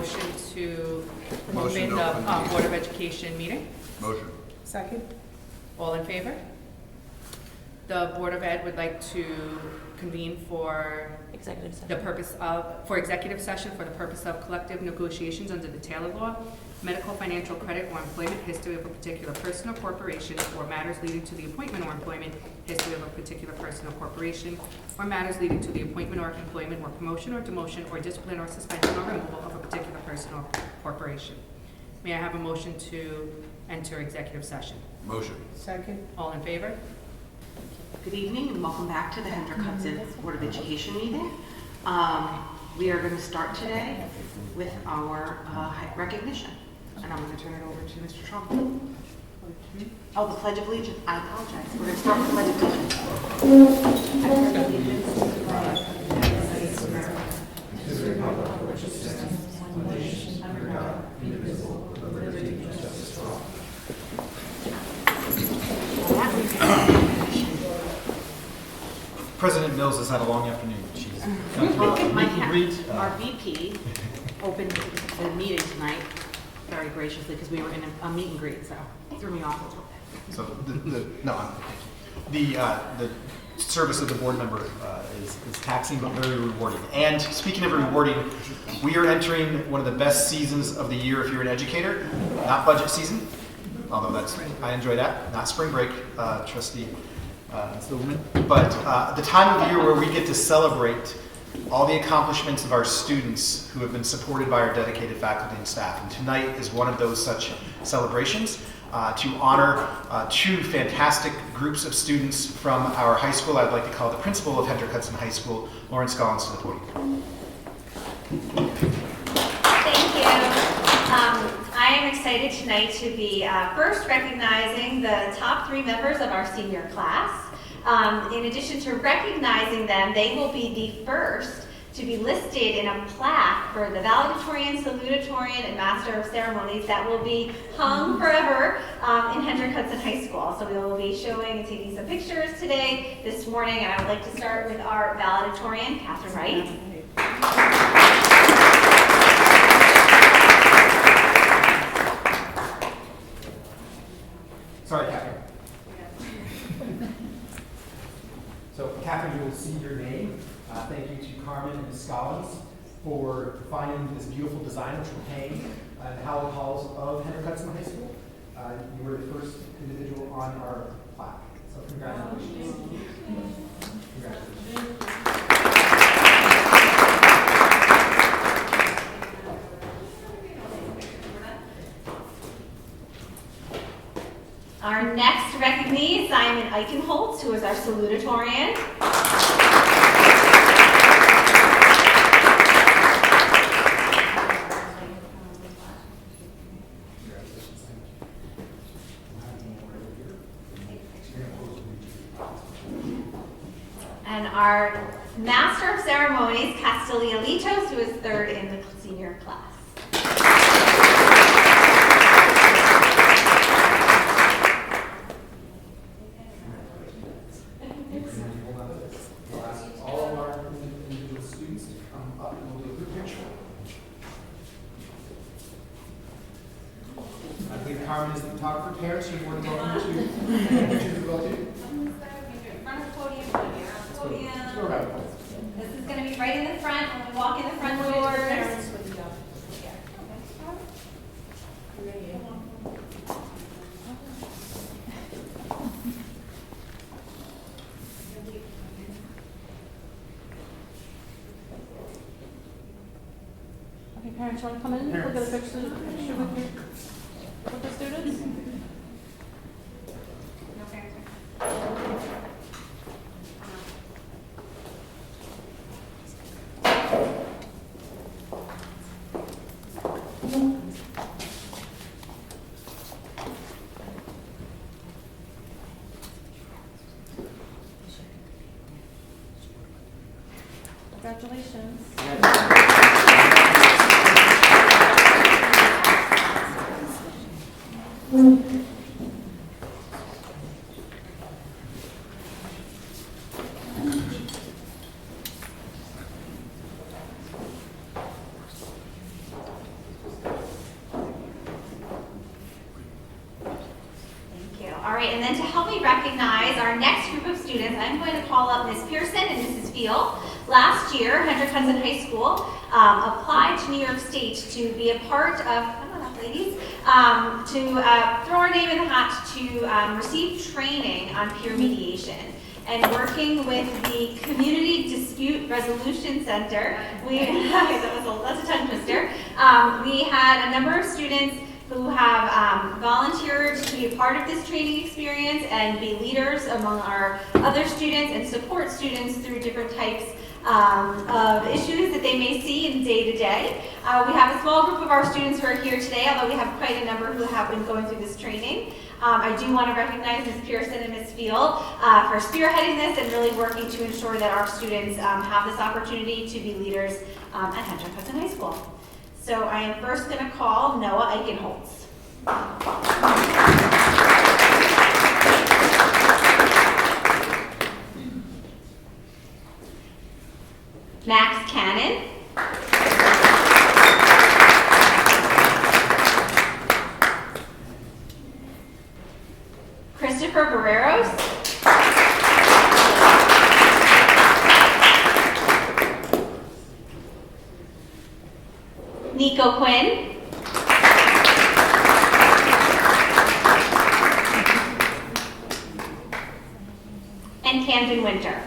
motion to Motion open to the open the Board of Education meeting? Motion. Second? All in favor? The Board of Ed would like to convene for Executive session. the purpose of, for executive session for the purpose of collective negotiations under the Taylor Law, medical, financial, credit, or employment history of a particular person or corporation, or matters leading to the appointment or employment history of a particular person or corporation, or matters leading to the appointment or employment or promotion or demotion or discipline or suspension or removal of a particular person or corporation. May I have a motion to enter executive session? Motion. Second? All in favor? Good evening and welcome back to the Hendrick Hudson Board of Education meeting. We are going to start today with our recognition. And I'm going to turn it over to Mr. Trump. Oh, the Pledge of Allegiance. I apologize. We're going to start with the Pledge of Allegiance. I pledge allegiance to the flag of the United States of America, and to the republic for which it stands, one nation, under God, indivisible, with liberty and justice for all. President Mills has had a long afternoon. She's Our VP opened the meeting tonight very graciously because we were in a meet and greet, so it threw me off a little bit. So the service of the board member is taxing but very rewarding. And speaking of rewarding, we are entering one of the best seasons of the year if you're an educator. Not budget season, although I enjoy that. Not spring break, Trustee Silverman. But the time of year where we get to celebrate all the accomplishments of our students who have been supported by our dedicated faculty and staff. And tonight is one of those such celebrations to honor two fantastic groups of students from our high school. I'd like to call the principal of Hendrick Hudson High School, Lauren Scollins, to the podium. Thank you. I am excited tonight to be first recognizing the top 3 members of our senior class. In addition to recognizing them, they will be the first to be listed in a plaque for the valedictorian, salutatorian, and master of ceremonies that will be hung forever in Hendrick Hudson High School. So we will be showing and taking some pictures today, this morning, and I would like to start with our valedictorian, Catherine Wright. Sorry, Catherine. So, Catherine, you will see your name. Thank you to Carmen and Ms. Scollins for finding this beautiful design, which will hang in the Hallowed Halls of Hendrick Hudson High School. You were the first individual on our plaque. So, congratulations. Congratulations. Our next recognee is Simon Eichenholz, who is our salutatorian. And our Master of Ceremonies, Castelia Litos, who is 3rd in the senior class. We'll ask all of our individual students to come up and we'll do a group picture. I believe Carmen is the photographer. Parents, you're more than welcome to pictures as well too. In front of the podium, here on the podium. Let's go around. This is going to be right in the front when we walk in the front doors. Okay, parents, you want to come in? Look at the picture with the students? No parents. Congratulations. And then to help me recognize our next group of students, I'm going to call up Ms. Pearson and Mrs. Field. Last year, Hendrick Hudson High School applied to New York State to be a part of, come on up ladies, to throw our name in the hat to receive training on peer mediation. And working with the Community Dispute Resolution Center, that's a tongue twister. We had a number of students who have volunteered to be a part of this training experience and be leaders among our other students and support students through different types of issues that they may see in day to day. We have a small group of our students who are here today, although we have quite a number who have been going through this training. I do want to recognize Ms. Pearson and Ms. Field for spearheading this and really working to ensure that our students have this opportunity to be leaders at Hendrick Hudson High School. So I am first going to call Noah Eichenholz. Max Cannon. Christopher Barreros. Nico Quinn. And Camden Winter.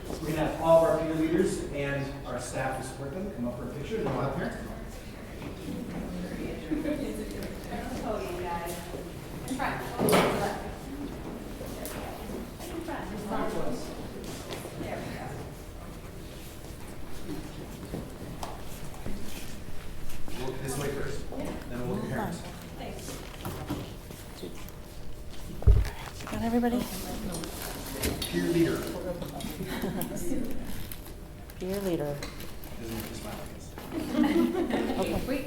So we have all of our peer leaders and our staff who support them come up for a picture. Come on up here. We'll look this way first, then we'll look at parents. Got everybody? Peer leader. Peer leader. Doesn't make you smile, I guess. Okay. Wait.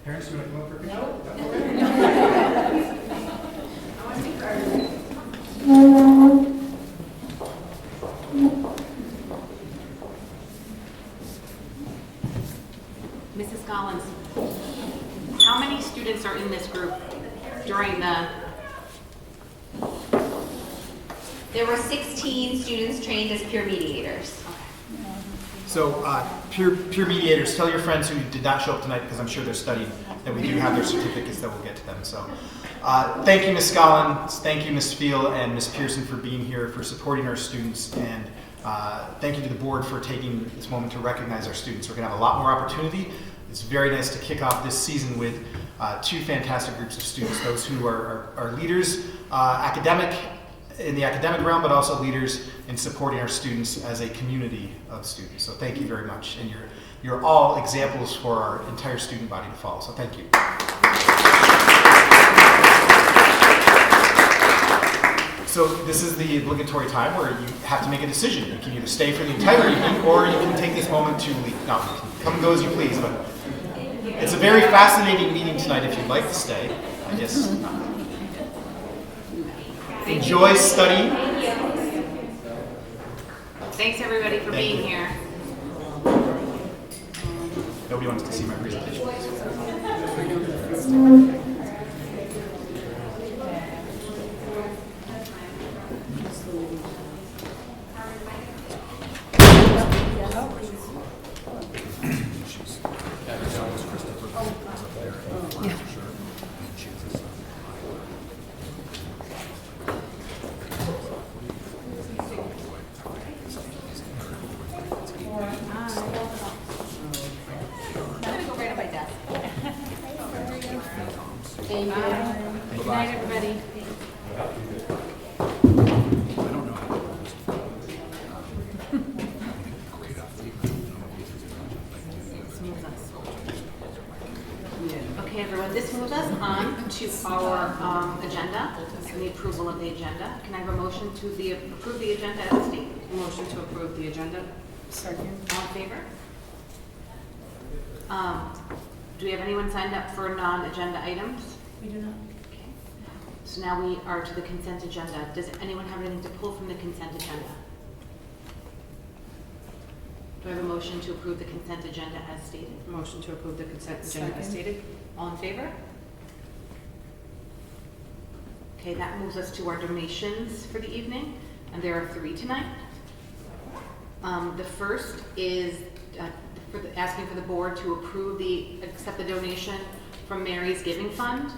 Parents, do you want to come up for a picture? Mrs. Collins, how many students are in this group during the, There were 16 students trained as peer mediators. So, peer mediators, tell your friends who did not show up tonight, because I'm sure they're studying, that we do have their certificates that we'll get to them. So, thank you, Ms. Scollin, thank you, Ms. Field, and Ms. Pearson for being here, for supporting our students, and thank you to the board for taking this moment to recognize our students. We're going to have a lot more opportunity. It's very nice to kick off this season with two fantastic groups of students, those who are leaders, in the academic realm, but also leaders in supporting our students as a community of students. So thank you very much. And you're all examples for our entire student body to follow. So thank you. So this is the obligatory time where you have to make a decision. You can either stay for the entire evening or you can take this moment to leave. No, come and go as you please, but it's a very fascinating meeting tonight if you'd like to stay. I guess enjoy studying. thanks everybody for Thank being you. here. Nobody wants to see my presentation. Good night, everybody. Okay, everyone, this moves us on to our agenda and the approval of the agenda. Can I have a motion to approve the agenda as stated? Motion to approve the agenda. Second. All in favor? Do we have anyone signed up for non-agenda items? We do not. So now we are to the consent agenda. Does anyone have anything to pull from the consent agenda? Do I have a motion to approve the consent agenda as stated? Motion to approve the consent agenda as Second. stated. All in favor? Okay, that moves us to our donations for the evening, and there are 3 tonight. The first is asking for the board to accept the donation from Mary's Giving Fund,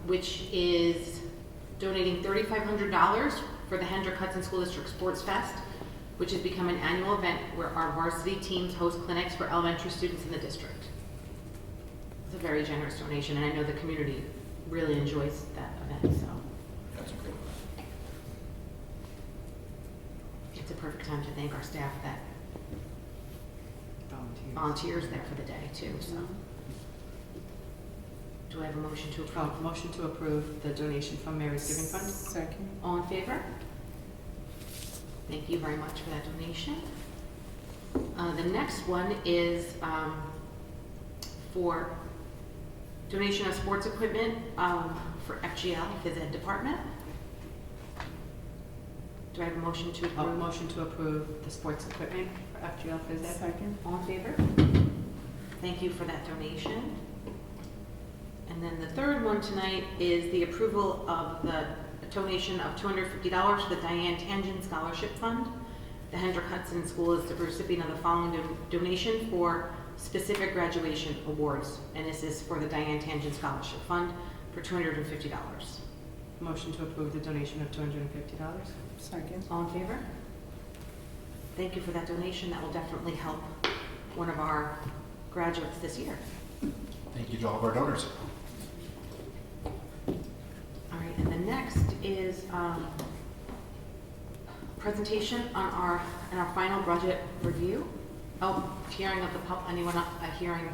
which is donating $3,500 for the Hendrick Hudson School District Sports Fest, which has become an annual event where our varsity teams host clinics for elementary students in the district. It's a very generous donation, and I know the community really enjoys that event, so That's great. it's a perfect time to thank our staff that volunteers there for the day too, so. Do I have a motion to approve? Motion to approve the donation from Mary's Giving Fund. Second. All in favor? Thank you very much for that donation. The next one is for donation of sports equipment for FGL, Phys Ed Department. Do I have a motion to approve? Motion to approve the sports equipment for FGL Phys Ed. Second. All in favor? Thank you for that donation. And then the third one tonight is the approval of the donation of $250 to the Diane Tangent Scholarship Fund. The Hendrick Hudson School is the recipient of the following donation for specific graduation awards, and this is for the Diane Tangent Scholarship Fund for $250. Motion to approve the donation of $250. Second. All in favor? Thank you for that donation. That will definitely help one of our graduates this year. Thank you to all of our donors. All right, and the next is presentation on our final budget review. Oh, hearing of the anyone a hearing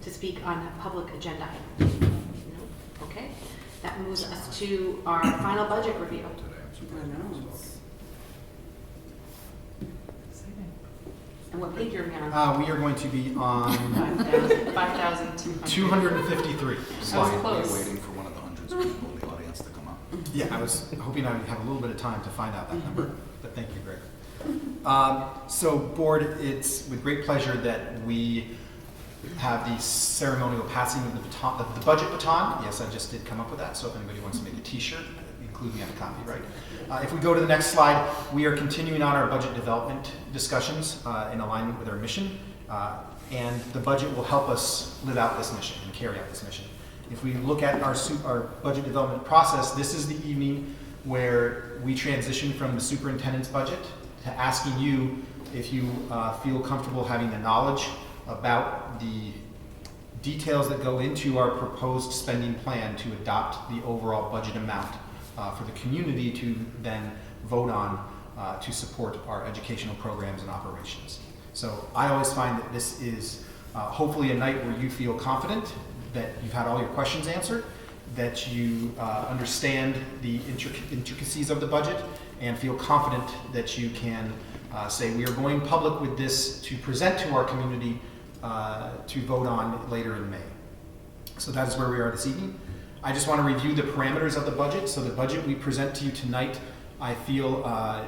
to speak on a public agenda item? No. Okay, that moves us to our final budget review. I know. And what page are we on? We are going to be on 5,200. 253 slide. close. We're waiting for one of the hundreds of people in the audience to come up. Yeah, I was hoping I would have a little bit of time to find out that number, but thank you, Greg. So, board, it's with great pleasure that we have the ceremonial passing of the baton, the budget baton. Yes, I just did come up with that, so if anybody wants to make a t-shirt, include me on a copy, right? If we go to the next slide, we are continuing on our budget development discussions in alignment with our mission, and the budget will help us live out this mission and carry out this mission. If we look at our budget development process, this is the evening where we transition from the superintendent's budget to asking you if you feel comfortable having the knowledge about the details that go into our proposed spending plan to adopt the overall budget amount for the community to then vote on to support our educational programs and operations. So I always find that this is hopefully a night where you feel confident that you've had all your questions answered, that you understand the intricacies of the budget, and feel confident that you can say we are going public with this to present to our community to vote on later in May. So that is where we are this evening. I just want to review the parameters of the budget. So the budget we present to you tonight, I feel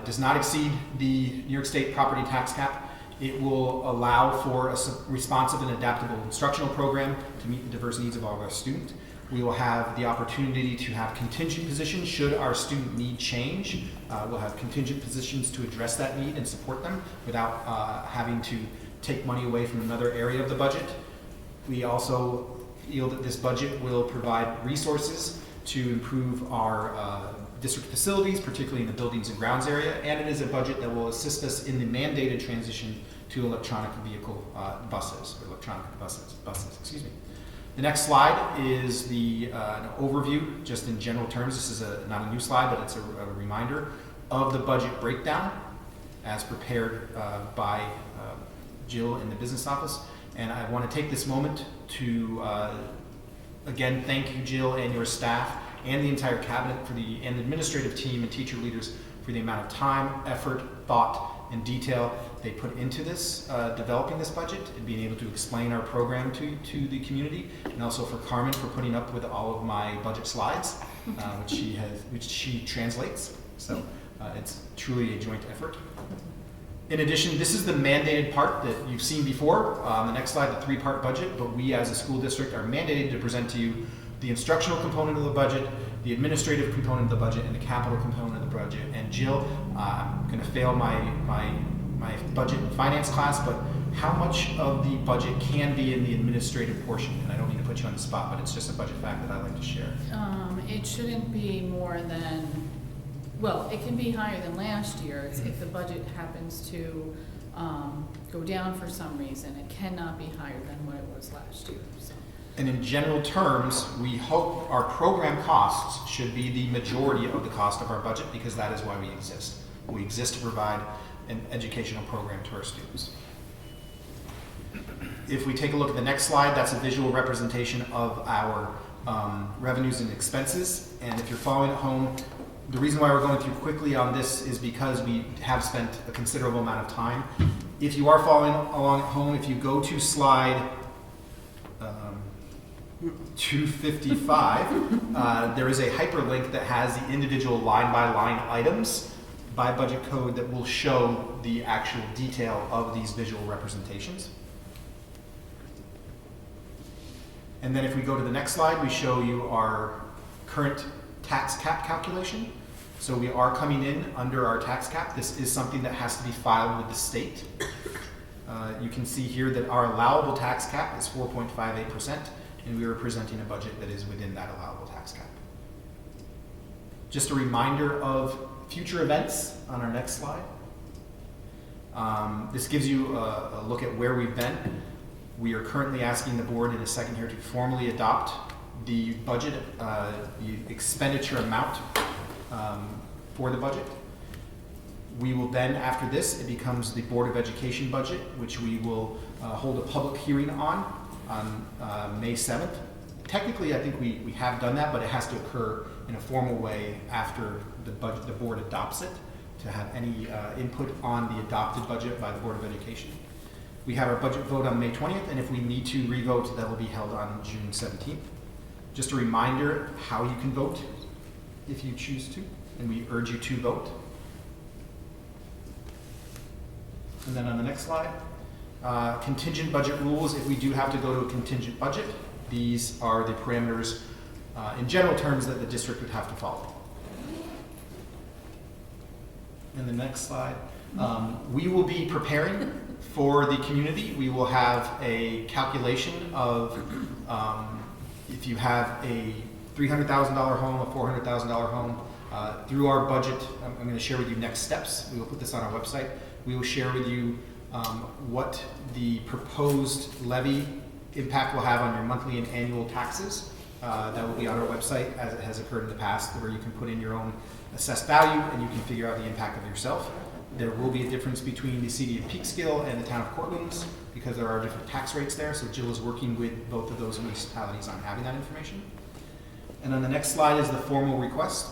does not exceed the New York State property tax cap. It will allow for a responsive and adaptable instructional program to meet the diverse needs of all of our students. We will have the opportunity to have contingent positions should our student need change. We'll have contingent positions to address that need and support them without having to take money away from another area of the budget. We also feel that this budget will provide resources to improve our district facilities, particularly in the buildings and grounds area, and it is a budget that will assist us in the mandated transition to electronic vehicle buses, excuse me. The next slide is an overview, just in general terms. This is not a new slide, but it's a reminder of the budget breakdown as prepared by Jill in the business office. And I want to take this moment to, again, thank you, Jill, and your staff, and the entire cabinet and the administrative team and teacher leaders for the amount of time, effort, thought, and detail they put into this, developing this budget, and being able to explain our program to the community, and also for Carmen for putting up with all of my budget slides, which she translates. So it's truly a joint effort. In addition, this is the mandated part that you've seen before. On the next slide, the 3-part budget, but we as a school district are mandated to present to you the instructional component of the budget, the administrative component of the budget, and the capital component of the budget. And Jill, I'm going to fail my budget and finance class, but how much of the budget can be in the administrative portion? And I don't mean to put you on the spot, but it's just a budget fact that I like to share. It shouldn't be more than, well, it can be higher than last year. If the budget happens to go down for some reason, it cannot be higher than what it was last year, so. And in general terms, we hope our program costs should be the majority of the cost of our budget, because that is why we exist. We exist to provide an educational program to our students. If we take a look at the next slide, that's a visual representation of our revenues and expenses. And if you're following at home, the reason why we're going through quickly on this is because we have spent a considerable amount of time. If you are following along at home, if you go to slide 255, there is a hyperlink that has the individual line-by-line items by budget code that will show the actual detail of these visual representations. And then if we go to the next slide, we show you our current tax cap calculation. So we are coming in under our tax cap. This is something that has to be filed with the state. You can see here that our allowable tax cap is 4.58%, and we are presenting a budget that is within that allowable tax cap. Just a reminder of future events on our next slide. This gives you a look at where we've been. We are currently asking the board in a second here to formally adopt the budget, the expenditure amount for the budget. We will then, after this, it becomes the Board of Education budget, which we will hold a public hearing on May 7th. Technically, I think we have done that, but it has to occur in a formal way after the board adopts it, to have any input on the adopted budget by the Board of Education. We have our budget vote on May 20th, and if we need to re-vote, that will be held on June 17th. Just a reminder how you can vote if you choose to, and we urge you to vote. And then on the next slide, contingent budget rules. If we do have to go to a contingent budget, these are the parameters in general terms that the district would have to follow. And the next slide, we will be preparing for the community. We will have a calculation of if you have a $300,000 home, a $400,000 home, through our budget. I'm going to share with you next steps. We will put this on our website. We will share with you what the proposed levy impact will have on your monthly and annual taxes. That will be on our website, as it has occurred in the past, where you can put in your own assessed value and you can figure out the impact of yourself. There will be a difference between the city of Peekskill and the town of Cortlandt because there are different tax rates there. So Jill is working with both of those municipalities on having that information. And on the next slide is the formal request.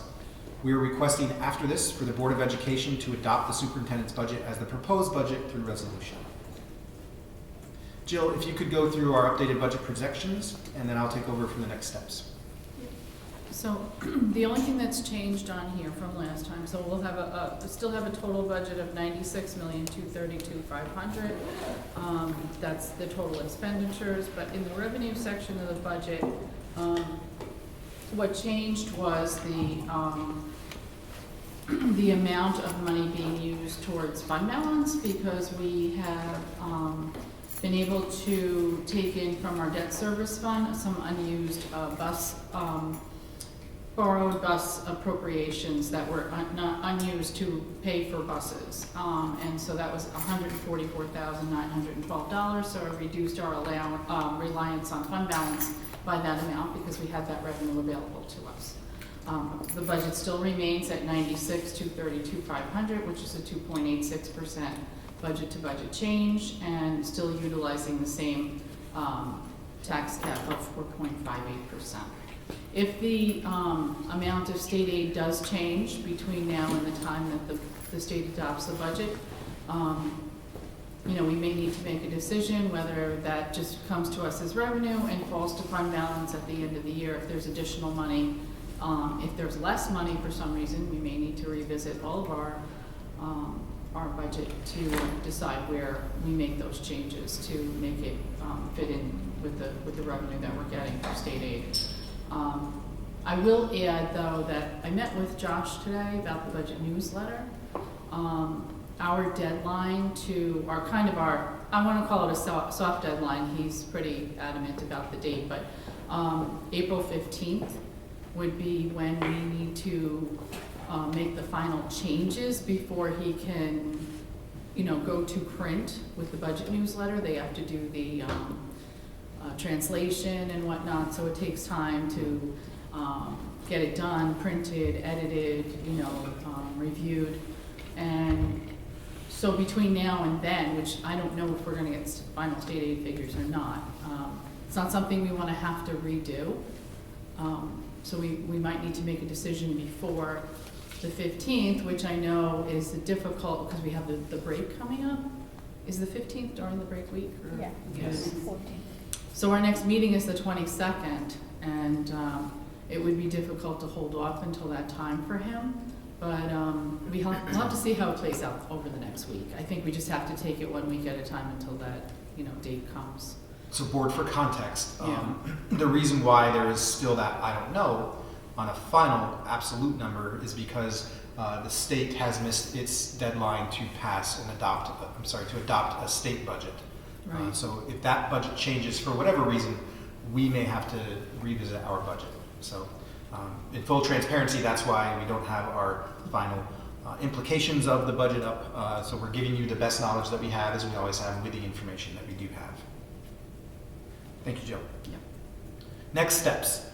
We are requesting after this for the Board of Education to adopt the superintendent's budget as the proposed budget through resolution. Jill, if you could go through our updated budget projections, and then I'll take over from the next steps. So the only thing that's changed on here from last time, so we'll have still have a total budget of $96,232,500. That's the total expenditures, but in the revenue section of the budget, what changed was the amount of money being used towards fund balance, because we have been able to take in from our debt service fund some unused borrowed bus appropriations that were unused to pay for buses. And so that was $144,912, so it reduced our reliance on fund balance by that amount because we had that revenue available to us. The budget still remains at $96,232,500, which is a 2.86% budget to budget change, and still utilizing the same tax cap of 4.58%. If the amount of state aid does change between now and the time that the state adopts the budget, we may need to make a decision whether that just comes to us as revenue and falls to fund balance at the end of the year if there's additional money. If there's less money for some reason, we may need to revisit all of our budget to decide where we make those changes to make it fit in with the revenue that we're getting from state aid. I will add, though, that I met with Josh today about the budget newsletter. Our deadline to I want to call it a soft deadline. He's pretty adamant about the date, but April 15th would be when we need to make the final changes before he can, go to print with the budget newsletter. They have to do the translation and whatnot, so it takes time to get it done, printed, edited, reviewed. And so between now and then, which I don't know if we're gonna get final state aid figures or not, it's not something we wanna have to redo. So we might need to make a decision before the 15th, which I know is difficult because we have the break coming up. Is the 15th during the break week? Or? Yeah. Yes. 14. So our next meeting is the 22nd, and it would be difficult to hold off until that time for him. But we'll have to see how it plays out over the next week. I think we just have to take it 1 week at a time until that, date comes. So board, for context, Yeah. the reason why there is still that I don't know on a final absolute number is because the state has missed its deadline to adopt a state budget. Right. So if that budget changes for whatever reason, we may have to revisit our budget. So in full transparency, that's why we don't have our final implications of the budget up. So we're giving you the best knowledge that we have, as we always have, with the information that we do have. Thank you, Jill. Yep. Next steps.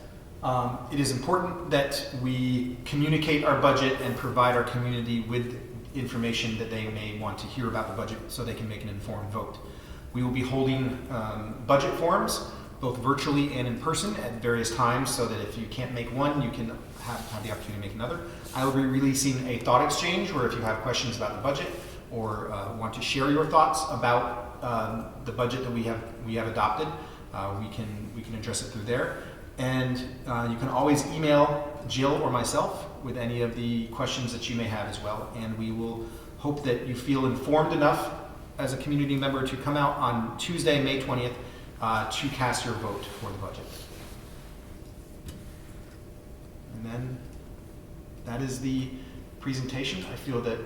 It is important that we communicate our budget and provide our community with information that they may want to hear about the budget so they can make an informed vote. We will be holding budget forums, both virtually and in person at various times, so that if you can't make one, you can have the opportunity to make another. I will be releasing a thought exchange where if you have questions about the budget or want to share your thoughts about the budget that we have adopted, we can address it through there. And you can always email Jill or myself with any of the questions that you may have as well. And we will hope that you feel informed enough as a community member to come out on Tuesday, May 20th, to cast your vote for the budget. And then that is the presentation. I feel that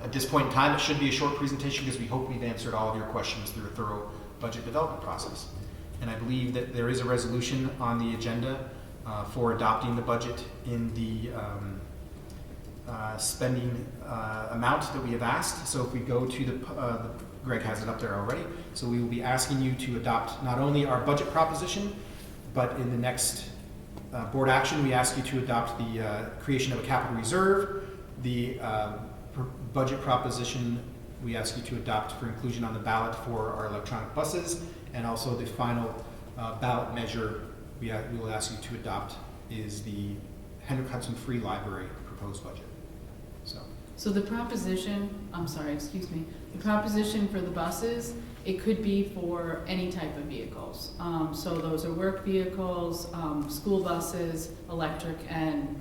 at this point in time, it should be a short presentation because we hope we've answered all of your questions through a thorough budget development process. And I believe that there is a resolution on the agenda for adopting the budget in the spending amount that we have asked. So if we go to Greg has it up there already. So we will be asking you to adopt not only our budget proposition, but in the next board action, we ask you to adopt the creation of a capital reserve, the budget proposition we ask you to adopt for inclusion on the ballot for our electronic buses, and also the final ballot measure we will ask you to adopt is the Hendrick Hudson Free Library proposed budget. So the proposition, the proposition for the buses, it could be for any type of vehicles. So those are work vehicles, school buses, electric, and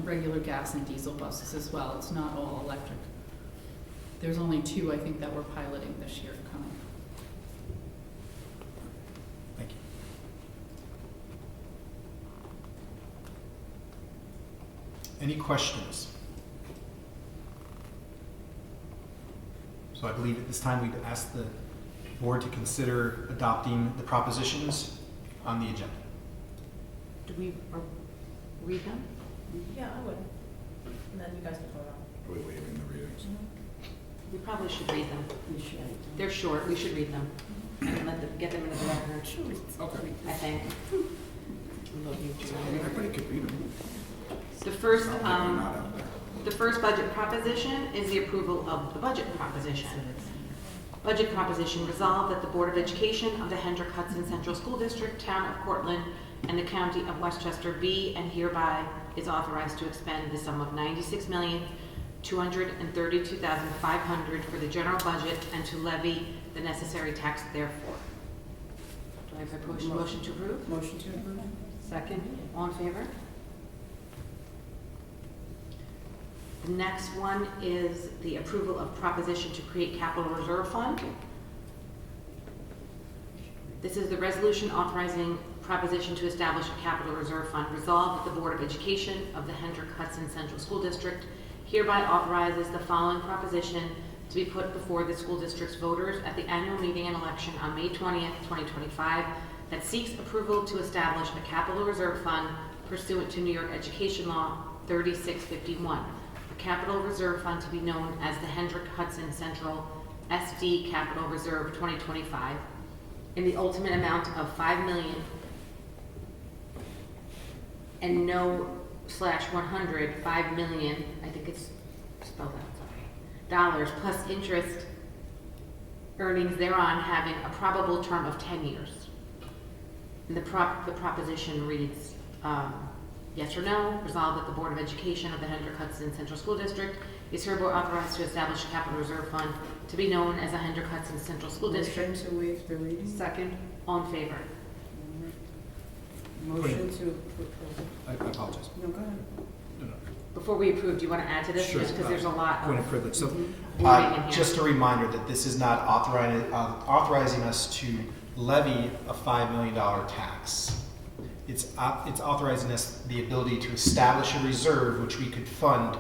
regular gas and diesel buses as well. It's not all electric. There's only 2, I think, that we're piloting this year coming. Thank you. Any questions? So I believe at this time we'd ask the board to consider adopting the propositions on the agenda. Do we read them? Yeah, I would. And then you guys can vote on Are we waiving the readings? We probably should read them. it. You should. They're short, we should read them. And get them into the record, Okay. I think. Everybody could read them. The first, It's not like they're not out there. the first budget proposition is the approval of the budget proposition. Budget proposition resolved that the Board of Education of the Hendrick Hudson Central School District, Town of Cortland, and the County of Westchester be and hereby is authorized to expend the sum of $232,500 for the general budget and to levy the necessary tax therefore. Do I have a motion to approve? Motion to approve? Second. All in favor? The next one is the approval of proposition to create capital reserve fund. This is the resolution authorizing proposition to establish a capital reserve fund. Resolved that the Board of Education of the Hendrick Hudson Central School District hereby authorizes the following proposition to be put before the school district's voters at the annual meeting and election on May 20th, 2025, that seeks approval to establish a capital reserve fund pursuant to New York Education Law 3651. A capital reserve fund to be known as the Hendrick Hudson Central SD Capital Reserve 2025 in the ultimate amount of $5 million and no /100, $5 million, I think it's spelled out, sorry, dollars plus interest earnings thereon having a probable term of 10 years. And the proposition reads, yes or no, resolved that the Board of Education of the Hendrick Hudson Central School District is hereby authorized to establish a capital reserve fund to be known as the Hendrick Hudson Central School District. Motion to waive the reading? Second. All in favor? Motion to approve. I apologize. No, go ahead. No, no. Before we approve, do you want to add to this? Sure. Just because there's a lot Point of of privilege. So, wording in here. Just a reminder that this is not authorizing us to levy a $5 million tax. It's authorizing us the ability to establish a reserve which we could fund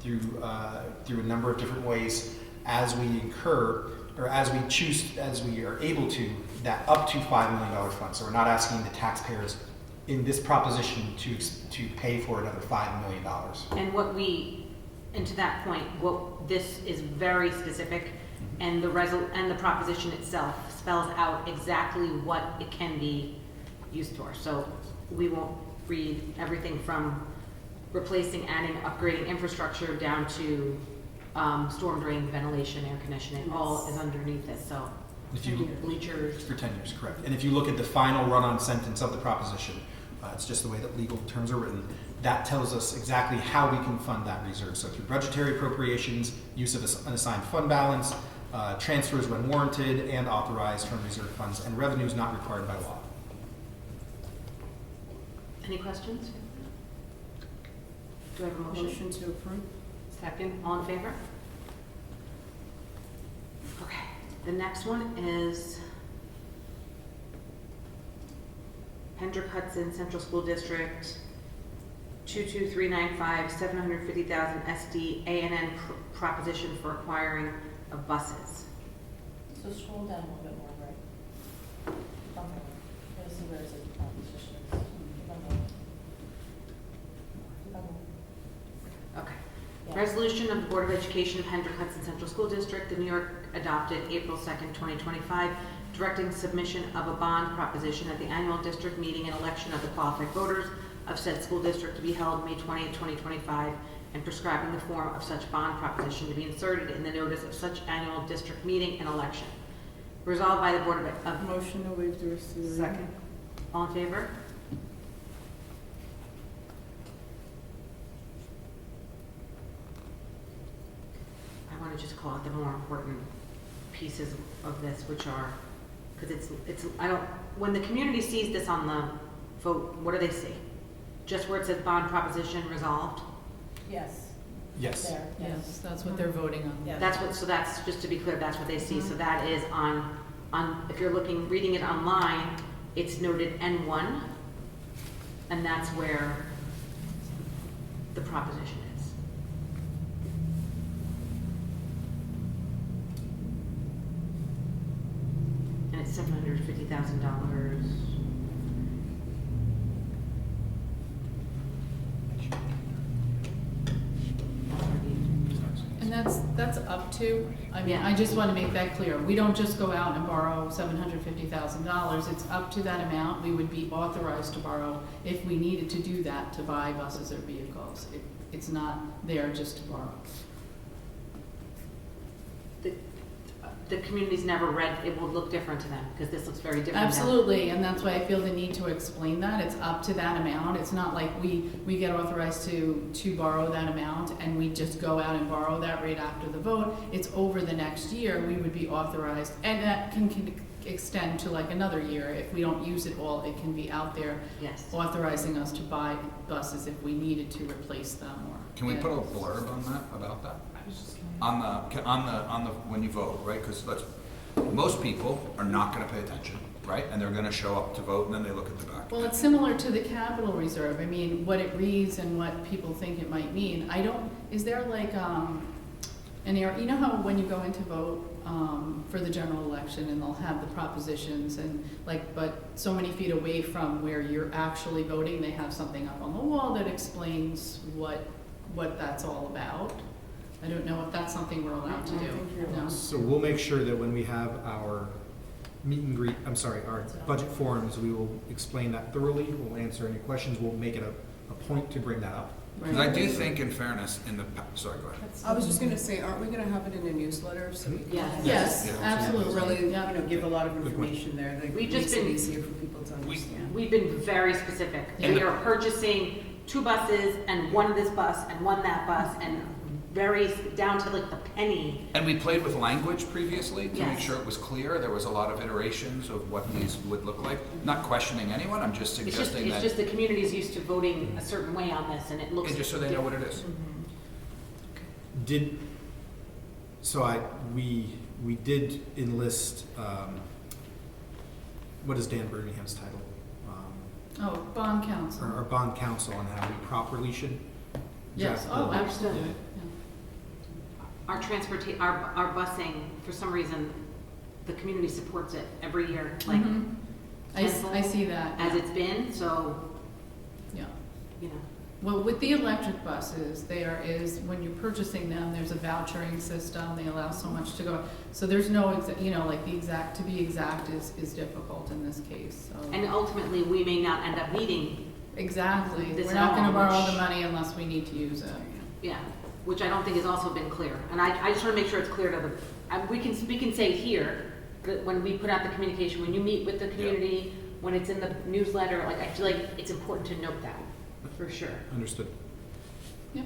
through a number of different ways as we incur, or as we choose, as we are able to, that up to $5 million fund. So we're not asking the taxpayers in this proposition to pay for another $5 million. And to that point, this is very specific, and the proposition itself spells out exactly what it can be used for. So we won't read everything from replacing, adding, upgrading infrastructure down to storm drain, ventilation, air conditioning, all is underneath this, so. If you Bleachers. For 10 years, correct. And if you look at the final run-on sentence of the proposition, it's just the way that legal terms are written, that tells us exactly how we can fund that reserve. So through budgetary appropriations, use of unassigned fund balance, transfers when warranted and authorized from reserve funds, and revenues not required by law. Any questions? Do I have a motion? Motion to approve? Second, all in favor? Okay, the next one is Hendrick Hudson Central School District 22395, 750,000 SD A&N proposition for acquiring of buses. So scroll down a little bit more, right? Bump over. You gotta see where it says propositions. Bump over. Bump over. Okay. Yeah. Resolution of the Board of Education of Hendrick Hudson Central School District, the New York adopted April 2nd, 2025, directing submission of a bond proposition at the annual district meeting and election of the qualified voters of said school district to be held May 20th, 2025, and prescribing the form of such bond proposition to be inserted in the notice of such annual district meeting and election. Resolved by the Board of Motion to waive the rest of the reading? Second. All in favor? I want to just call out the more important pieces of this, which are, because when the community sees this on the vote, what do they see? Just where it says bond proposition resolved? Yes. Yes. There, Yes, that's what they're voting on. Yeah. So that's, just to be clear, that's what they see. So that is on, if you're reading it online, it's noted N1, and that's where the proposition is. And it's $750,000. And that's up to, I mean, Yeah. I just want to make that clear. We don't just go out and borrow $750,000. It's up to that amount. We would be authorized to borrow if we needed to do that to buy buses or vehicles. It's not there just to borrow. the community's never read, it will look different to them, because this looks very different now. Absolutely, and that's why I feel the need to explain that. It's up to that amount. It's not like we get authorized to borrow that amount and we just go out and borrow that right after the vote. It's over the next year, we would be authorized, and that can extend to like another year. If we don't use it all, it can be out there Yes. authorizing us to buy buses if we needed to replace them or. Can we put a blurb on that, about that? On the, when you vote, right? Because most people are not gonna pay attention, right? And they're gonna show up to vote and then they look at the back. Well, it's similar to the capital reserve. I mean, what it reads and what people think it might mean. Is there like, an area, you know how when you go in to vote, for the general election and they'll have the propositions and like, but so many feet away from where you're actually voting, they have something up on the wall that explains what that's all about. I don't know if that's something we're allowed to do. No? So we'll make sure that when we have our our budget forums, we will explain that thoroughly. We'll answer any questions. We'll make it a point to bring that up. Because I do think, in fairness, sorry, go ahead. I was just gonna say, aren't we gonna have it in a newsletter so we can? Yes. Yes, Yeah. absolutely. Really, you Yeah. know, give a lot of information there that We've makes just it been- easier for people to understand. We've been very specific. Yeah. We are purchasing 2 buses and 1 this bus and 1 that bus and very down to like the penny. And we played with language previously to make Yes. sure it was clear. There was a lot of iterations of what these would look like. Not questioning anyone, I'm just It's suggesting just that, the community's used to voting a certain way on this and it looks. and just so they know what it is. We did enlist, what is Dan Birmingham's title? Oh, bond council. Our bond counsel on how we properly should Yes, draft oh, the- absolutely. Yeah. Our busing, for some reason, the community supports it every year, like Mhm. I see that. as yeah. it's been, so, Yeah. you know. Well, with the electric buses, when you're purchasing them, there's a vouchering system, they allow so much to go. So there's no, to be exact is difficult in this case, so. And ultimately, we may not end up needing, Exactly, this we're not gonna all, borrow which- the money unless we need to use it. yeah, which I don't think has also been clear. And I just want to make sure it's clear to we can say here, that when we put out the communication, when you meet with the community, when it's in the newsletter, like, I feel like it's important to note that, for sure. Understood. Yep.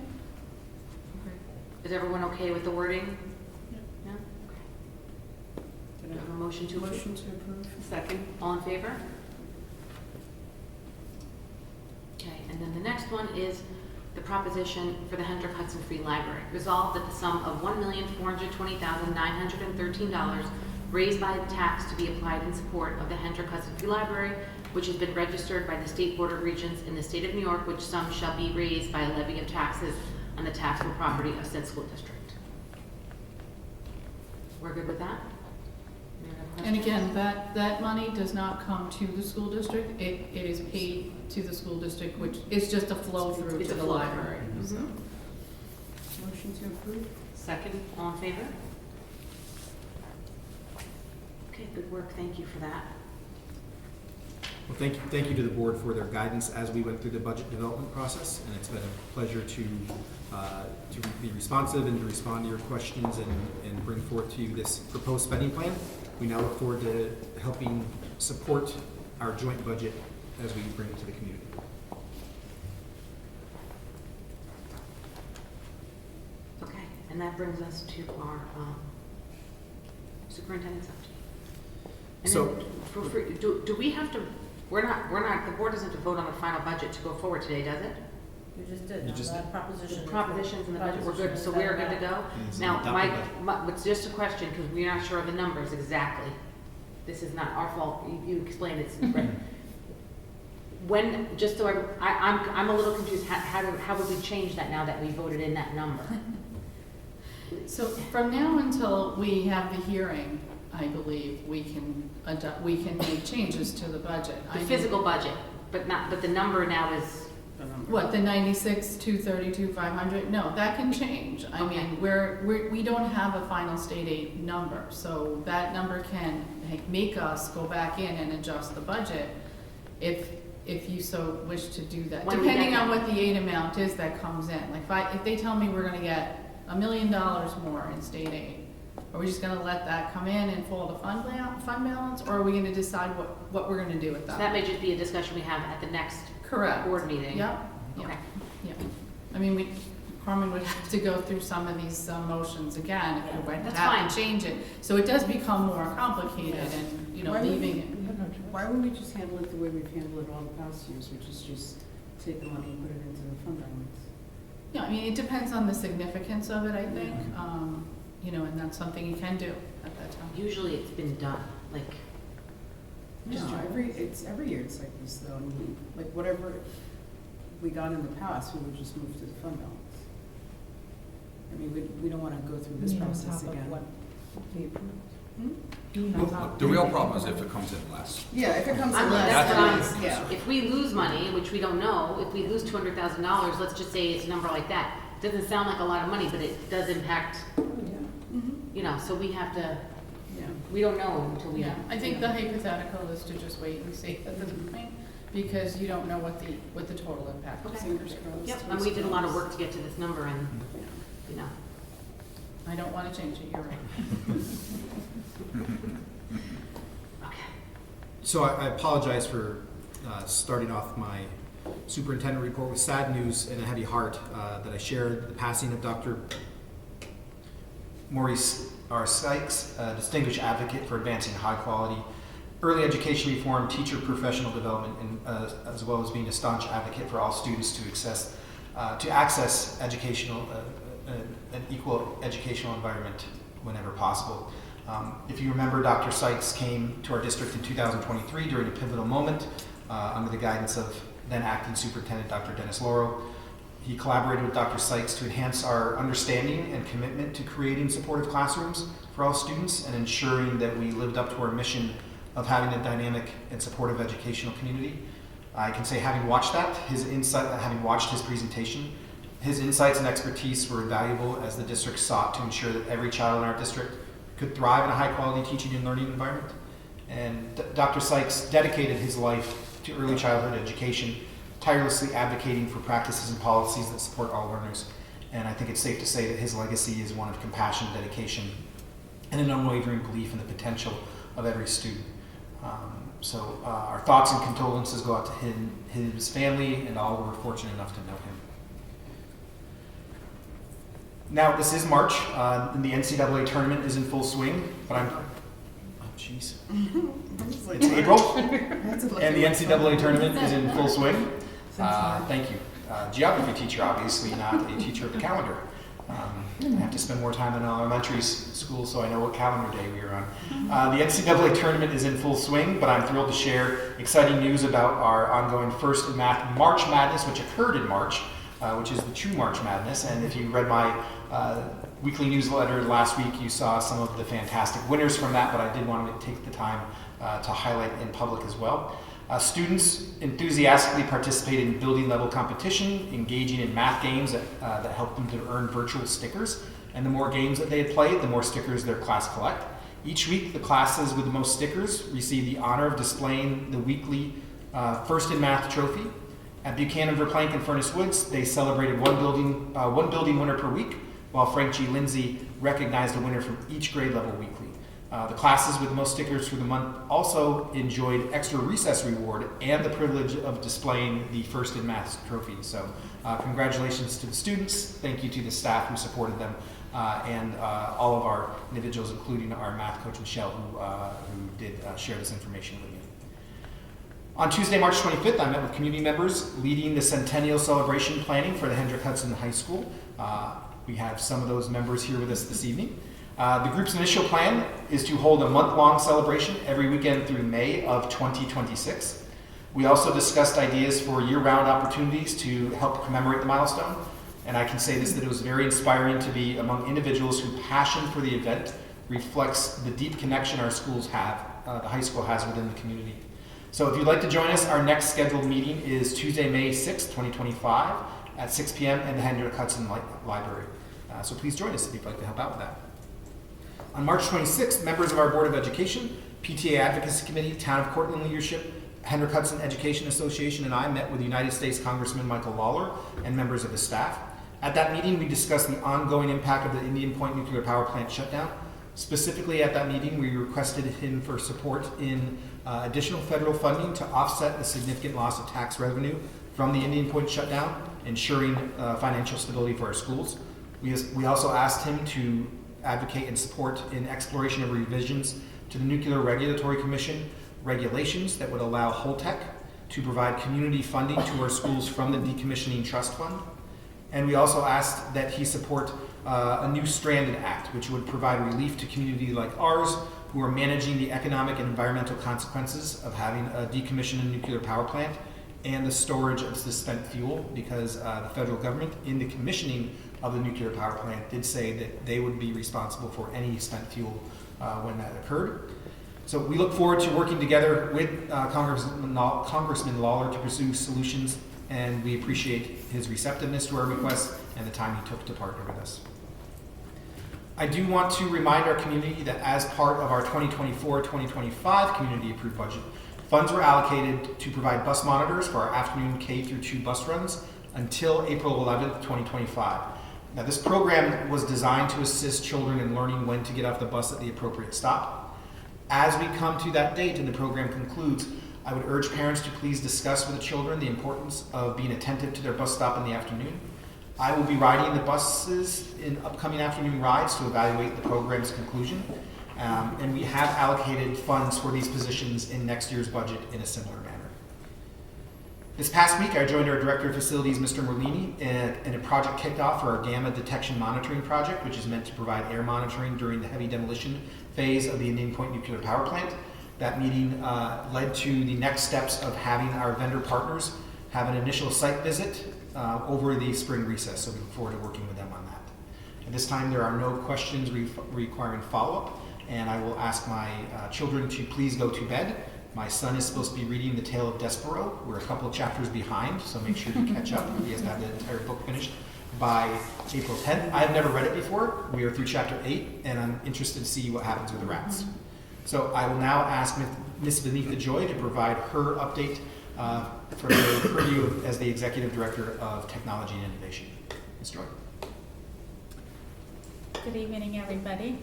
Is everyone okay with the wording? Yep. No? Okay. Do I have a motion to approve? Motion to approve. Second. All in favor? Okay, and then the next one is the proposition for the Hendrick Hudson Free Library. Resolved that the sum of $1,420,913 raised by the tax to be applied in support of the Hendrick Hudson Free Library, which has been registered by the State Board of Regents in the state of New York, which sum shall be raised by a levy of taxes on the taxable property of said school district. We're good with that? Any other And questions? again, that money does not come to the school district, it is paid to the school district, which is just a flow through It's to a the flow through. library. So, Motion to approve. Second, all in favor? Okay, good work, thank you for that. Well, thank you to the board for their guidance as we went through the budget development process, and it's been a pleasure to be responsive and to respond to your questions and bring forth to you this proposed spending plan. We now look forward to helping support our joint budget as we bring it to the community. Okay, and that brings us to our superintendent's update. And So- then, for free, do we have to, the board doesn't have to vote on the final budget to go forward today, does it? You just did, You on just the did. proposition. The propositions and the budget, we're good, so we are good to go? It's Now, adopted it's just a question, because we're not sure of the numbers exactly. This is not our fault, you explained it's, right. When, just so I'm a little confused, how would we change that now that we voted in that number? So from now until we have the hearing, I believe, we can make changes to the budget. The physical budget, but the number now is, What, the 96, 232, 500? No, that can change. I Okay. mean, we don't have a final state aid number, so that number can make us go back in and adjust the budget if you so wish to do that, When do we get depending on that? what the aid amount is that comes in. Like if they tell me we're gonna get $1 million more in state aid, Are we just gonna let that come in and fall to fund balance, or are we gonna decide what we're gonna do with So that? that may just be a discussion we have at the next Correct. board meeting. Yep, Okay. yep, yep. I mean, Carmen would have to go through some of these motions again if we went That's back fine. and change it. So it does become more complicated and, Why would leaving we- it. Why wouldn't we just handle it the way we've handled it all the past years, which is just take the money and put it into the fund balance? Yeah, I mean, it depends on the significance of it, I think, and that's something you can do at that time. Usually it's been done, like, No, it's every year it's like this though, and like whatever we got in the past, we would just move to the fund balance. I mean, we don't wanna go through this process again. Look, the real problem is if it comes in less. Yeah, if it comes in I'm, less, that's what I'm, yeah. if we lose money, which we don't know, if we lose $200,000, let's just say it's a number like that. Doesn't sound like a lot of money, but it does impact, so we have to, Yeah. we don't know until we. Yeah, I think the hypothetical is to just wait and see at this point, because you don't know what the total impact is. Okay. Fingers crossed. Yep, and we did a lot of work to get to this number and, Yeah. I don't wanna change it, you're right. okay. So I apologize for starting off my superintendent report with sad news and a heavy heart that I shared the passing of Dr. Maurice R. Sykes, a distinguished advocate for advancing high-quality early education reform, teacher professional development, and as well as being a staunch advocate for all students to access educational, an equal educational environment whenever possible. If you remember, Dr. Sykes came to our district in 2023 during a pivotal moment under the guidance of then acting superintendent Dr. Dennis Lauro. He collaborated with Dr. Sykes to enhance our understanding and commitment to creating supportive classrooms for all students and ensuring that we lived up to our mission of having a dynamic and supportive educational community. I can say, having watched that, having watched his presentation, his insights and expertise were invaluable as the district sought to ensure that every child in our district could thrive in a high-quality teaching and learning environment. And Dr. Sykes dedicated his life to early childhood education, tirelessly advocating for practices and policies that support all learners. And I think it's safe to say that his legacy is one of compassion, dedication, and an unwavering belief in the potential of every student. So our thoughts and condolences go out to him, his family, and all who were fortunate enough to know him. Now, this is March, and the NCAA tournament is in full swing, but oh jeez. It's April, and the NCAA tournament is in full swing. Thank you. Geography teacher, obviously not a teacher of the calendar. I have to spend more time in elementary school, so I know what calendar day we are on. The NCAA tournament is in full swing, but I'm thrilled to share exciting news about our ongoing First in Math March Madness, which occurred in March, which is the true March Madness. And if you read my weekly newsletter last week, you saw some of the fantastic winners from that, but I did want to take the time to highlight in public as well. Students enthusiastically participated in building level competition, engaging in math games that helped them to earn virtual stickers. And the more games that they had played, the more stickers their class collect. Each week, the classes with the most stickers receive the honor of displaying the weekly First in Math trophy. At Buchanan, Verplank, and Furnace Woods, they celebrated one building winner per week, while Frank G. Lindsay recognized a winner from each grade level weekly. The classes with the most stickers for the month also enjoyed extra recess reward and the privilege of displaying the First in Math trophy. So congratulations to the students. Thank you to the staff who supported them and all of our individuals, including our math coach, Michelle, who did share this information with me. On Tuesday, March 25th, I met with community members leading the Centennial Celebration planning for the Hendrick Hudson High School. We have some of those members here with us this evening. The group's initial plan is to hold a month-long celebration every weekend through May of 2026. We also discussed ideas for year-round opportunities to help commemorate the milestone. And I can say this, that it was very inspiring to be among individuals whose passion for the event reflects the deep connection our schools have, the high school has within the community. So if you'd like to join us, our next scheduled meeting is Tuesday, May 6th, 2025 at 6 p.m. in the Hendrick Hudson Library. So please join us if you'd like to help out with that. On March 26th, members of our Board of Education, PTA Advocacy Committee, Town of Cortland Leadership, Hendrick Hudson Education Association, and I met with United States Congressman Michael Lawler and members of his staff. At that meeting, we discussed the ongoing impact of the Indian Point nuclear power plant shutdown, Specifically at that meeting, we requested him for support in additional federal funding to offset the significant loss of tax revenue from the Indian Point shutdown, ensuring financial stability for our schools. We also asked him to advocate and support in exploration of revisions to the Nuclear Regulatory Commission regulations that would allow Holtec to provide community funding to our schools from the Decommissioning Trust Fund. And we also asked that he support a new Stranded Act, which would provide relief to communities like ours who are managing the economic and environmental consequences of having a decommissioned nuclear power plant and the storage of the spent fuel, because the federal government in the commissioning of the nuclear power plant did say that they would be responsible for any spent fuel when that occurred. So we look forward to working together with Congressman Lawler to pursue solutions, and we appreciate his receptiveness to our requests and the time he took to partner with us. I do want to remind our community that as part of our 2024-2025 community approved budget, funds were allocated to provide bus monitors for our afternoon K-2 bus runs until April 11th, 2025. Now, this program was designed to assist children in learning when to get off the bus at the appropriate stop. As we come to that date and the program concludes, I would urge parents to please discuss with the children the importance of being attentive to their bus stop in the afternoon. I will be riding the buses in upcoming afternoon rides to evaluate the program's conclusion, and we have allocated funds for these positions in next year's budget in a similar manner. This past week, I joined our Director of Facilities, Mr. Merlini, in a project kickoff for our Gamma Detection Monitoring Project, which is meant to provide air monitoring during the heavy demolition phase of the Indian Point Nuclear Power Plant. That meeting led to the next steps of having our vendor partners have an initial site visit over the spring recess, so we look forward to working with them on that. At this time, there are no questions requiring follow-up, and I will ask my children to please go to bed. My son is supposed to be reading The Tale of Despero. We're a couple of chapters behind, so make sure to catch up. He has to have the entire book finished by April 10th. I have never read it before. We are through chapter 8, and I'm interested to see what happens with the rats. So I will now ask Ms. Benita Joy to provide her update for her purview as the Executive Director of Technology and Innovation. Ms. Joy. Good evening, everybody.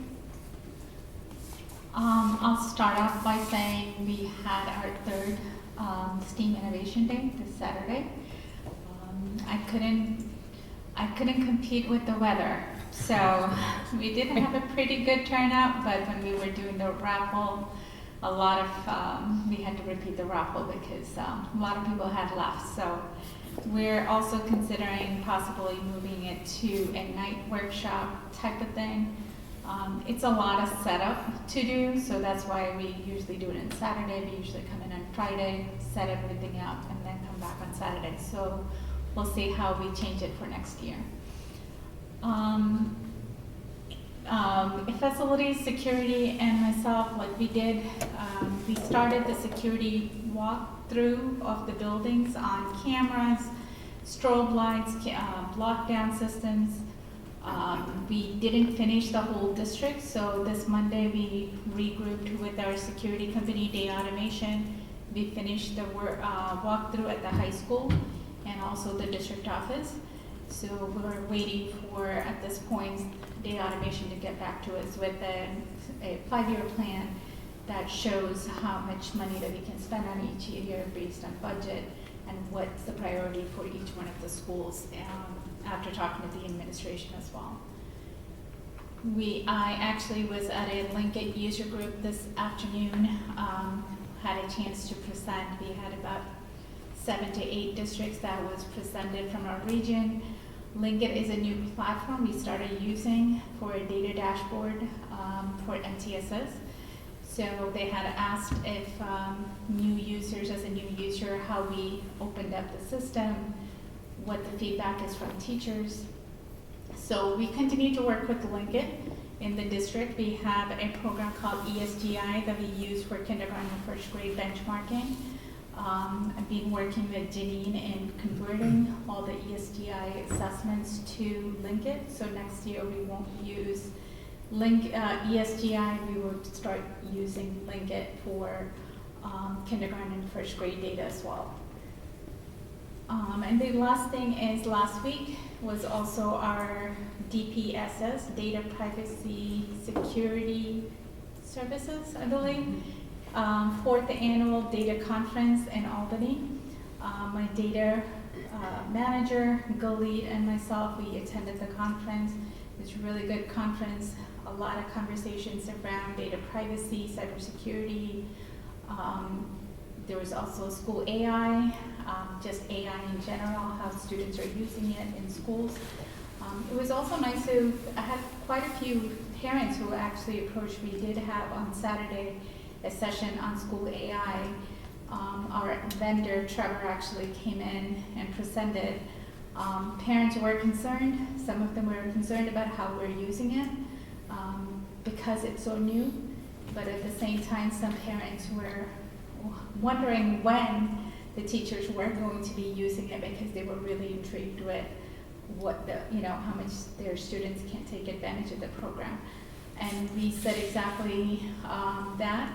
I'll start off by saying we had our third STEAM Innovation Day this Saturday. I couldn't compete with the weather, so we did have a pretty good turnout. But when we were doing the raffle, a lot of we had to repeat the raffle because a lot of people had left. So we're also considering possibly moving it to a night workshop type of thing. It's a lot of setup to do, so that's why we usually do it on Saturday. We usually come in on Friday, set everything up, and then come back on Saturday. So we'll see how we change it for next year. Facilities, security, and myself, like we did, we started the security walkthrough of the buildings on cameras, strobe lights, lockdown systems. We didn't finish the whole district, so this Monday we regrouped with our security company, Day Automation. We finished the walkthrough at the high school and also the district office. So we're waiting for, at this point, Day Automation to get back to us with a 5-year plan that shows how much money that we can spend on each year based on budget and what's the priority for each one of the schools, after talking to the administration as well. I actually was at a Linkit user group this afternoon, had a chance to present. We had about 7 to 8 districts that was presented from our region. Linkit is a new platform we started using for a data dashboard for MTSS. So they had asked if new users, as a new user, how we opened up the system, what the feedback is from teachers. So we continue to work with Linkit in the district. We have a program called ESGI that we use for kindergarten and first grade benchmarking. I've been working with Janine in converting all the ESGI assessments to Linkit. So next year we won't use ESGI, we will start using Linkit for kindergarten and first grade data as well. And the last thing is last week was also our DPSS, Data Privacy Security Services, I believe. 4th annual data conference in Albany. My data manager, Galit, and myself, we attended the conference. It was a really good conference. A lot of conversations around data privacy, cybersecurity. There was also school AI, just AI in general, how students are using it in schools. It was also nice to, I had quite a few parents who actually approached me. Did have on Saturday a session on school AI. Our vendor, Trevor, actually came in and presented. Parents were concerned. Some of them were concerned about how we're using it because it's so new. But at the same time, some parents were wondering when the teachers were going to be using it because they were really intrigued with what the, how much their students can take advantage of the program. And we said exactly that.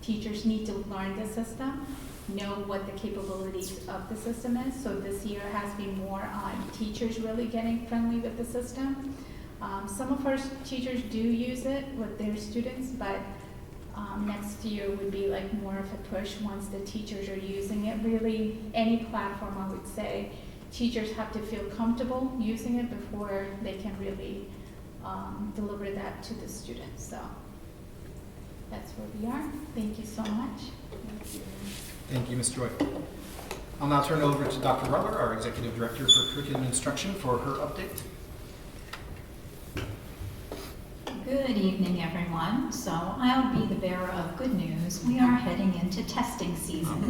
Teachers need to learn the system, know what the capabilities of the system is. So this year has been more on teachers really getting friendly with the system. Some of our teachers do use it with their students, but next year would be like more of a push once the teachers are using it. Really, any platform, I would say, teachers have to feel comfortable using it before they can really deliver that to the students. So that's where we are. Thank you so much. Thank you, Ms. Joy. I'll now turn it over to Dr. Rutler, our Executive Director for Curriculum Instruction, for her update. Good evening, everyone. So I'll be the bearer of good news. We are heading into testing season.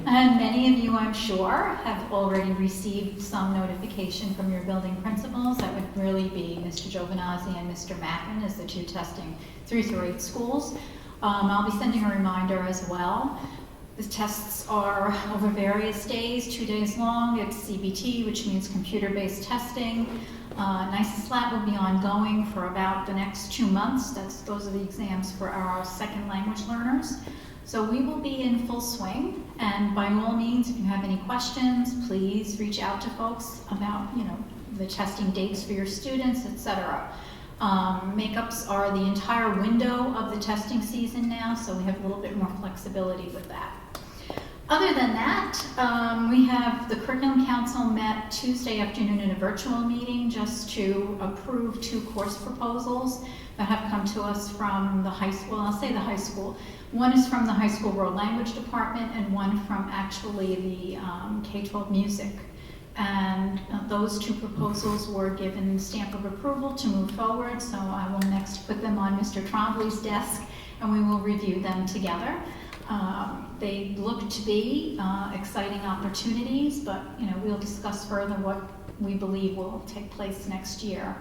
And many of you, I'm sure, have already received some notification from your building principals. That would really be Mr. Giovinazzi and Mr. Mackin as the two testing 3 through 8 schools. I'll be sending a reminder as well. The tests are over various days, 2 days long. It's CBT, which means computer-based testing. NYSESLAT will be ongoing for about the next 2 months. Those are the exams for our second language learners. So we will be in full swing, and by all means, if you have any questions, please reach out to folks about, the testing dates for your students, etc. Makeups are the entire window of the testing season now, so we have a little bit more flexibility with that. Other than that, we have the Curriculum Council met Tuesday afternoon in a virtual meeting just to approve 2 course proposals that have come to us from the high school. I'll say the high school. One is from the high school world language department and one from actually the K-12 music. And those 2 proposals were given stamp of approval to move forward, so I will next put them on Mr. Trombley's desk and we will review them together. They look to be exciting opportunities, but we'll discuss further what we believe will take place next year.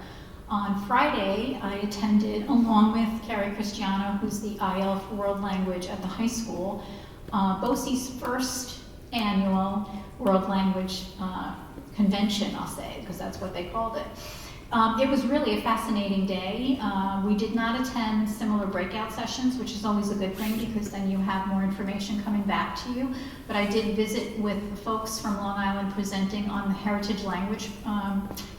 On Friday, I attended, along with Carrie Cristiano, who's the IL for World Language at the high school, BOCES's first annual World Language Convention, I'll say, because that's what they called it. It was really a fascinating day. We did not attend similar breakout sessions, which is always a good thing because then you have more information coming back to you. But I did visit with folks from Long Island presenting on the Heritage Language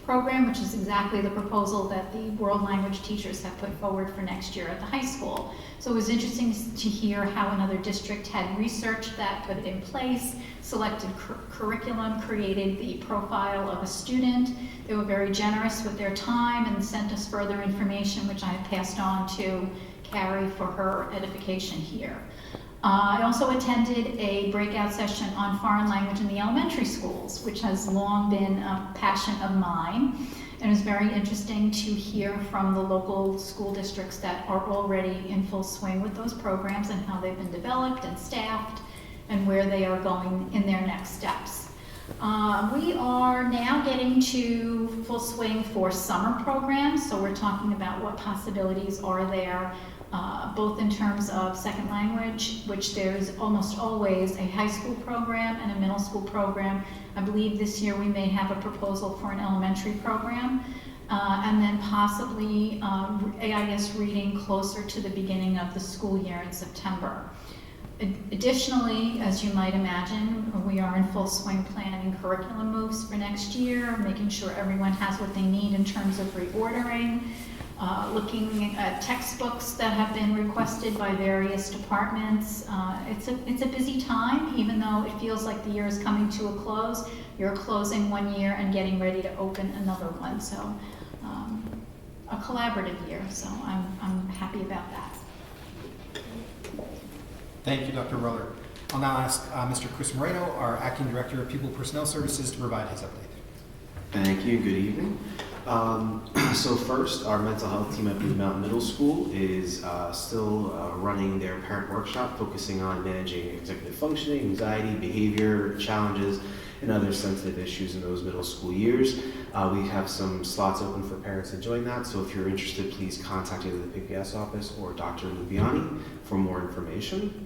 program, which is exactly the proposal that the world language teachers have put forward for next year at the high school. So it was interesting to hear how another district had researched that, put it in place, selected curriculum, created the profile of a student. They were very generous with their time and sent us further information, which I passed on to Carrie for her edification here. I also attended a breakout session on foreign language in the elementary schools, which has long been a passion of mine. And it was very interesting to hear from the local school districts that are already in full swing with those programs and how they've been developed and staffed and where they are going in their next steps. We are now getting to full swing for summer programs, so we're talking about what possibilities are there, both in terms of second language, which there's almost always a high school program and a middle school program. I believe this year we may have a proposal for an elementary program, and then possibly AIS reading closer to the beginning of the school year in September. Additionally, as you might imagine, we are in full swing planning curriculum moves for next year, making sure everyone has what they need in terms of reordering, looking at textbooks that have been requested by various departments. It's a busy time, even though it feels like the year is coming to a close. You're closing one year and getting ready to open another one. So a collaborative year, so I'm happy about that. Thank you, Dr. Ruller. I'll now ask Mr. Chris Moreno, our Acting Director of Pupil Personnel Services, to provide his update. Thank you. Good evening. So first, our mental health team at Blue Mountain Middle School is still running their parent workshop, focusing on managing executive functioning, anxiety, behavior challenges, and other sensitive issues in those middle school years. We have some slots open for parents to join that, so if you're interested, please contact either the PPS office or Dr. Lubiani for more information.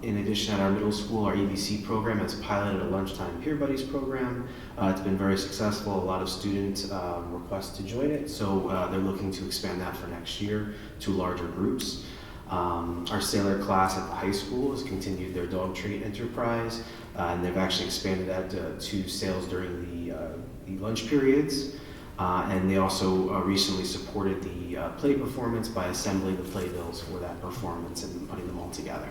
In addition, at our middle school, our EBC program has piloted a lunchtime peer buddies program. It's been very successful. A lot of student requests to join it, so they're looking to expand that for next year to larger groups. Our sailor class at the high school has continued their dog treat enterprise, and they've actually expanded that to sales during the lunch periods. And they also recently supported the play performance by assembling the playbills for that performance and putting them all together.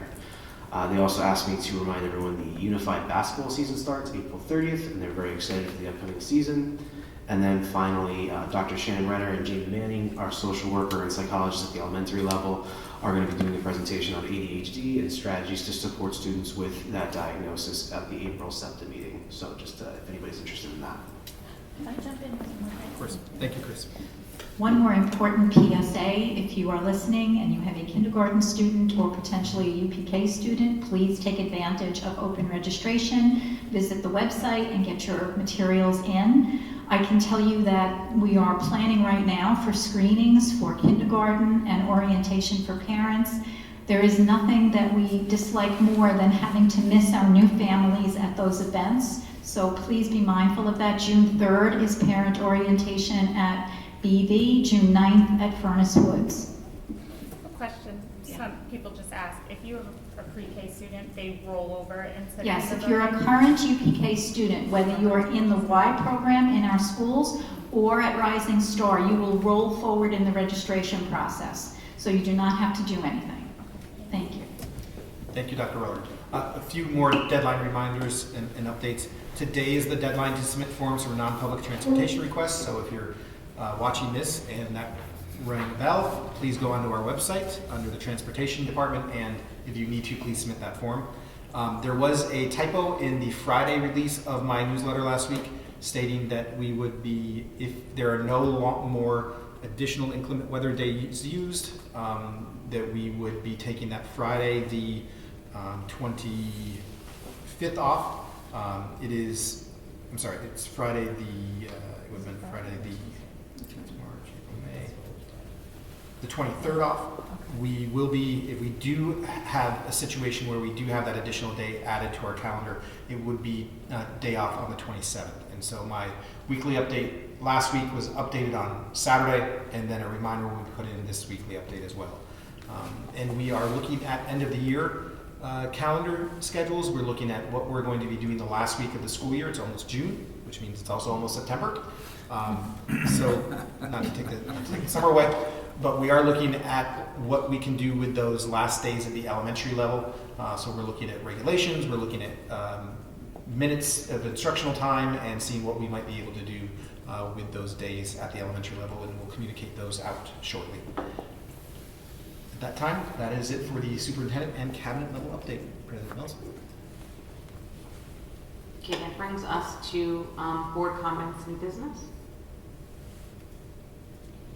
They also asked me to remind everyone the unified basketball season starts April 30th, and they're very excited for the upcoming season. And then finally, Dr. Shannon Renner and Jamie Manning, our social worker and psychologist at the elementary level, are going to be doing a presentation on ADHD and strategies to support students with that diagnosis at the April SEPTA meeting. So just if anybody's interested in that. Can I jump in? Of course. Thank you, Chris. One more important PSA, if you are listening and you have a kindergarten student or potentially a UPK student, please take advantage of open registration, visit the website and get your materials in. I can tell you that we are planning right now for screenings for kindergarten and orientation for parents. There is nothing that we dislike more than having to miss our new families at those events. So please be mindful of that. June 3rd is parent orientation at BV, June 9th at Furnace Woods. Question, some people just ask, if you have a pre-K student, they roll over into Yes, if you're a current UPK student, whether you're in the Y program in our schools or at Rising Star, you will roll forward in the registration process. So you do not have to do anything. Thank you. Thank you, Dr. Ruller. A few more deadline reminders and updates. Today is the deadline to submit forms for non-public transportation requests. So if you're watching this and that rang a bell, please go onto our website under the transportation department, and if you need to, please submit that form. There was a typo in the Friday release of my newsletter last week stating that we would be, if there are no more additional inclement weather days used, that we would be taking that Friday, the 25th off. It's Friday the, it would have been Friday the March, April, May, the 23rd off. We will be, if we do have a situation where we do have that additional day added to our calendar, it would be a day off on the 27th. And so my weekly update last week was updated on Saturday, and then a reminder will be put in this weekly update as well. And we are looking at end of the year calendar schedules. We're looking at what we're going to be doing the last week of the school year. It's almost June, which means it's also almost September. So not to take the summer away, but we are looking at what we can do with those last days at the elementary level. So we're looking at regulations, we're looking at minutes of instructional time, and seeing what we might be able to do with those days at the elementary level, and we'll communicate those out shortly. At that time, that is it for the superintendent and cabinet level update. President Mills. Okay, that brings us to board comments and business.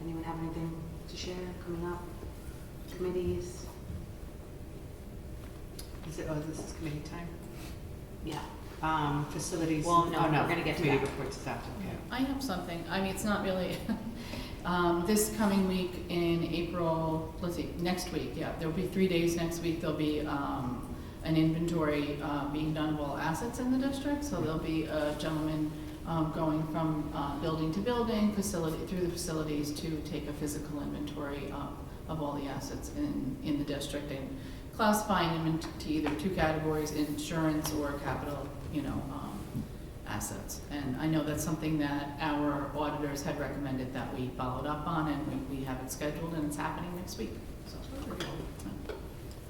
Anyone have anything to share coming up? Committees? Is it, this is committee time? Yeah. Facilities? Well, no, we're gonna get to committee that. reports this afternoon. I have something. I mean, it's not really, this coming week in April, let's see, next week, yeah, there'll be 3 days next week. There'll be an inventory being done of all assets in the district. So there'll be a gentleman going from building to building, through the facilities to take a physical inventory of all the assets in the district, and classifying them into either two categories, insurance or capital, assets. And I know that's something that our auditors had recommended that we followed up on, and we have it scheduled, and it's happening next week. So,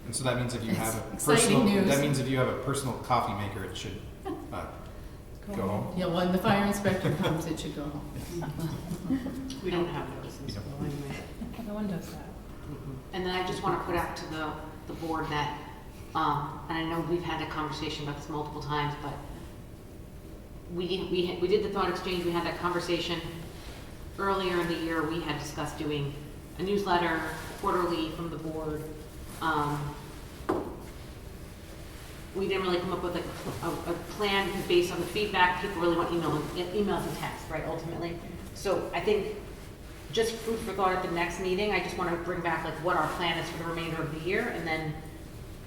And so that means if you have a It's exciting personal, news. that means if you have a personal coffee maker, it should go home. yeah, when the fire inspector comes, it should go home. We don't have those in You don't. school anyway. No one does that. And then I just want to put out to the board that, and I know we've had a conversation about this multiple times, but we did the thought exchange, we had that conversation earlier in the year. We had discussed doing a newsletter quarterly from the board. We didn't really come up with a plan because based on the feedback, people really want emails and text, right, ultimately. So I think just food for thought at the next meeting, I just want to bring back like what our plan is for the remainder of the year, and then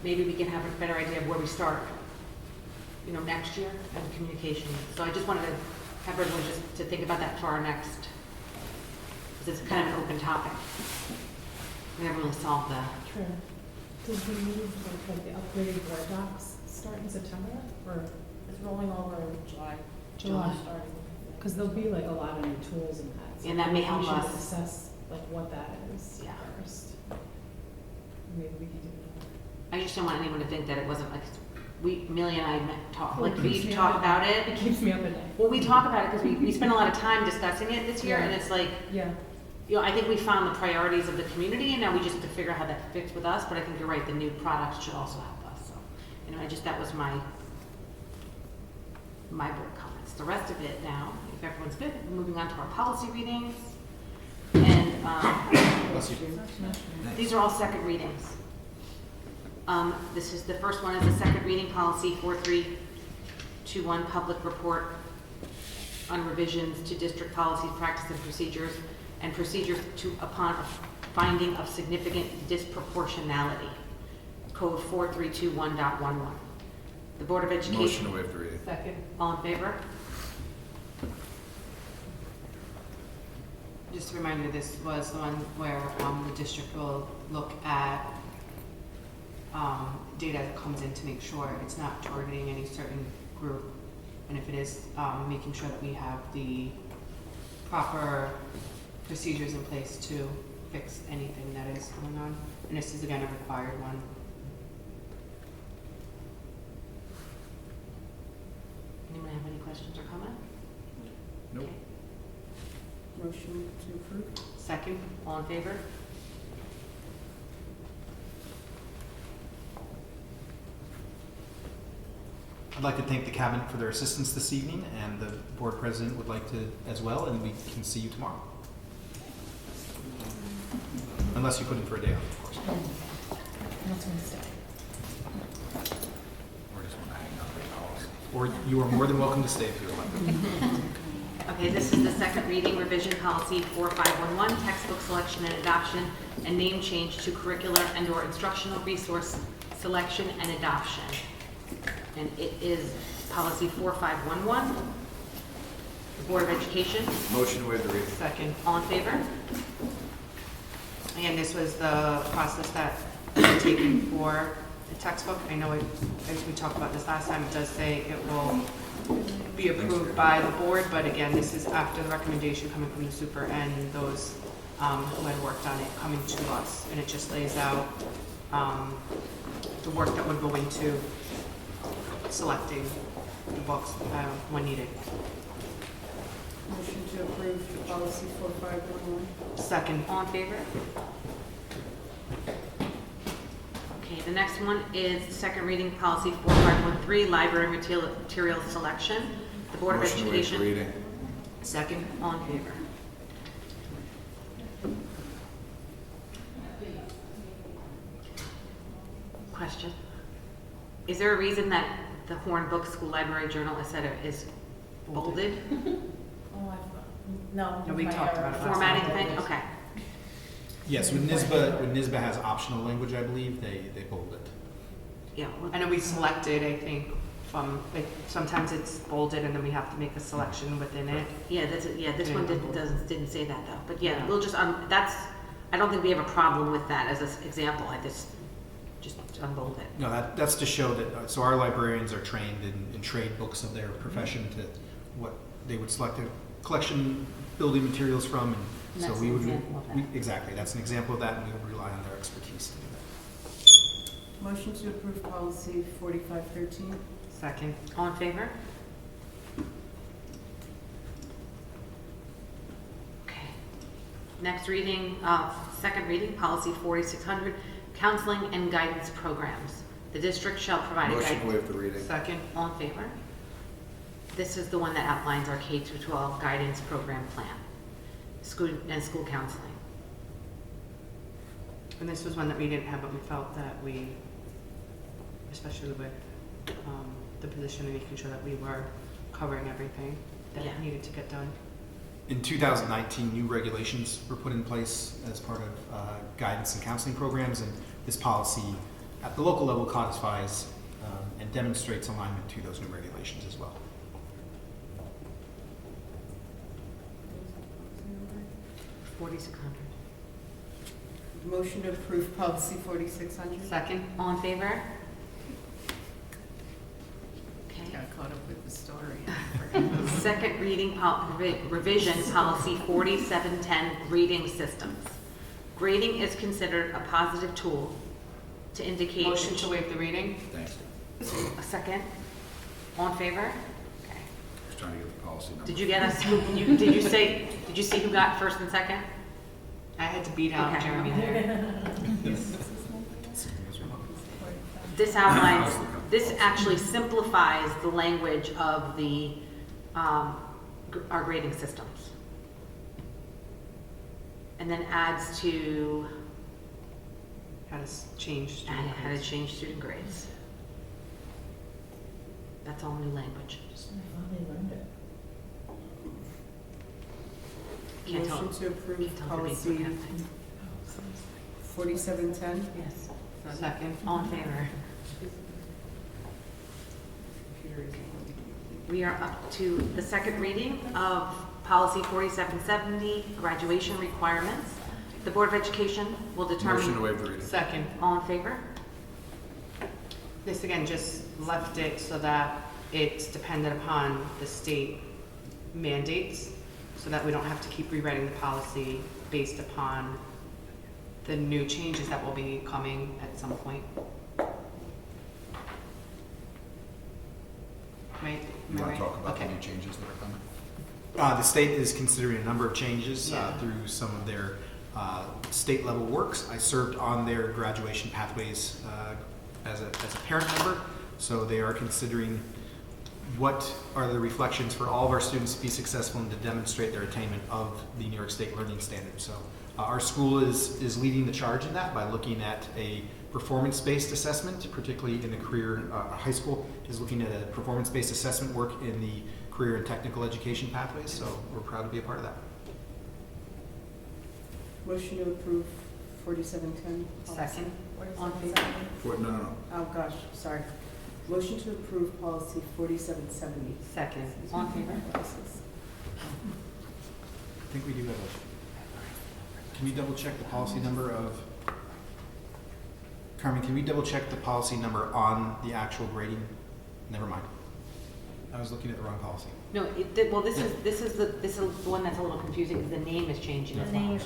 maybe we can have a better idea of where we start, next year and communication. So I just wanted to have everyone just to think about that for our next, because it's kind of an open topic. We haven't really solved the. True. Did we move like the upgraded board docs start in September or it's rolling over in July? July. Starting. Because there'll be like a lot of new tools in that. So And that may maybe help we should us. assess like what that is Yeah. first. Maybe we can do that. I just don't want anyone to think that it wasn't like, Millie and I talk, Well, like it we keeps me talk up about It it. keeps me up at night. Well, we talk about it because we spent a lot of time discussing it this year, and it's like, Yeah. I think we found the priorities of the community, and now we just have to figure out how that fits with us, but I think you're right, the new products should also help us, so. That was my board comments. The rest of it now, if everyone's good, moving on to our policy readings. And, Bless you. these are all second readings. The first one is the second reading policy 4321, public report on revisions to district policies, practice and procedures upon a finding of significant disproportionality. Code 4321.11. The Board of Education. Motion to waive the reading. Second. All in favor? Just a reminder, this was the one where the district will look at data that comes in to make sure it's not targeting any certain group. And if it is, making sure that we have the proper procedures in place to fix anything that is going on. And this is again a required one. Anyone have any questions or comment? Nope. Motion to approve? Second, all in favor? I'd like to thank the cabinet for their assistance this evening, and the board president would like to as well, and we can see you tomorrow. Unless you put in for a day off, of course. That's Wednesday. Or just want to hang out with policy. Or you are more than welcome to stay if you would like. Okay, this is the second reading, revision policy 4511, textbook selection and adoption, and name change to curricular and/or instructional resource selection and adoption. And it is policy 4511. The Board of Education, Motion to waive the reading. Second. all in favor? Again, this was the process that we're taking for the textbook. I know as we talked about this last time, it does say it will be approved by the board, but again, this is after the recommendation coming from the super and those who had worked on it coming to us. And it just lays out the work that would go into selecting the books when needed. Motion to approve the policy 4511? Second. All in favor? Okay, the next one is the second reading policy 4513, library material selection. The Board of Motion to waive the Education. reading. Second, all in favor? Question. Is there a reason that the Horn Book School Library Journal, et cetera, is bolded? Oh, no. No, we my talked error. about it last Formatting time. thing? Okay. Yes, when NISBA has optional language, I believe, they bold it. Yeah. I know we selected, I think, from, like, sometimes it's bolded and then we have to make a selection within it. Yeah, this one didn't say that though. But yeah, Yeah. we'll just, I don't think we have a problem with that as an example. I just just unbold it. No, that's to show that, so our librarians are trained in trade books of their profession to what they would select a collection building materials from. And And so that's we an would, example of that. exactly, that's an example of that, and we would rely on their expertise to do that. Motion to approve policy 4513. Second. All in favor? Okay. Next reading, second reading, policy 4600, counseling and guidance programs. The district shall provide a Motion to guidance. waive the reading. Second. All in favor? This is the one that outlines our K through 12 guidance program plan, school and school counseling. And this was one that we didn't have, but we felt that we, especially with the position and making sure that we were covering everything that Yeah. needed to get done. In 2019, new regulations were put in place as part of guidance and counseling programs, and this policy at the local level codifies and demonstrates alignment to those new regulations as well. 4600. Motion to approve policy 4600. Second. All in favor? Okay. Got caught up with the story. Second reading revision policy 4710, grading systems. Grading is considered a positive tool to indicate. Motion to waive the reading? Thanks. A second. All in favor? Okay. Just trying to get the policy number. Did you get us? Did you see who got first and second? I had to beat out Okay. Jeremy there. This outlines, this actually simplifies the language of the, our grading systems. And then adds to, How to change student how to grades. change student grades. That's all new language. Can't tell. Motion to approve Can't tell the policy basic. 4710. Yes. Second. All in favor? Computer is- We are up to the second reading of policy 4770, graduation requirements. The Board of Education will determine. Motion to waive the reading. Second. All in favor? This again just left it so that it's dependent upon the state mandates, so that we don't have to keep rewriting the policy based upon the new changes that will be coming at some point. Right? You want to talk about the Okay. new changes that are coming? The state is considering a number of changes Yeah. through some of their state level works. I served on their graduation pathways as a parent member, so they are considering what are the reflections for all of our students to be successful and to demonstrate their attainment of the New York State Learning Standards. So our school is leading the charge in that by looking at a performance-based assessment, particularly in the career, high school is looking at a performance-based assessment work in the career and technical education pathways, so we're proud to be a part of that. Motion to approve 4710. Second. All in favor? No. Oh, gosh, sorry. Motion to approve policy 4770. Second. All in favor? I think we do have can we double check the policy number of, Carmen, can we double check the policy number on the actual grading? Never mind. I was looking at the wrong policy. No, well, this is the one that's a little confusing because the name is changing as well.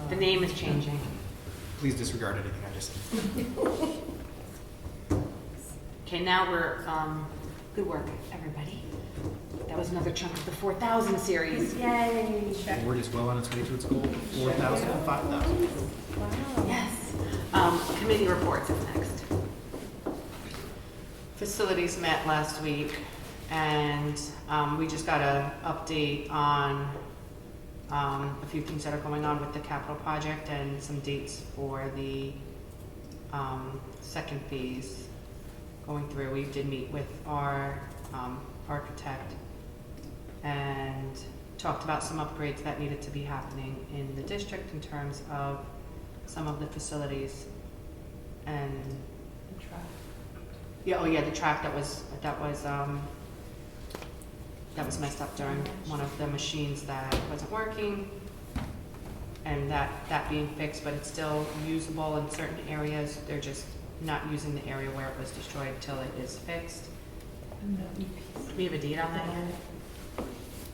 The name is changing. Please disregard anything I just said. Okay, now we're, good work, everybody. That was another chunk of the 4,000 series. Yay! The word is well on its way to its goal, 4,000 and 5,000. Yes. Committee reports is next. Facilities met last week, and we just got an update on a few things that are going on with the capital project and some dates for the second phase going through. We did meet with our architect and talked about some upgrades that needed to be happening in the district in terms of some of the facilities and yeah, the track that was messed up during one of the machines that wasn't working, and that being fixed, but it's still usable in certain areas. They're just not using the area where it was destroyed till it is fixed. We have a date on that yet?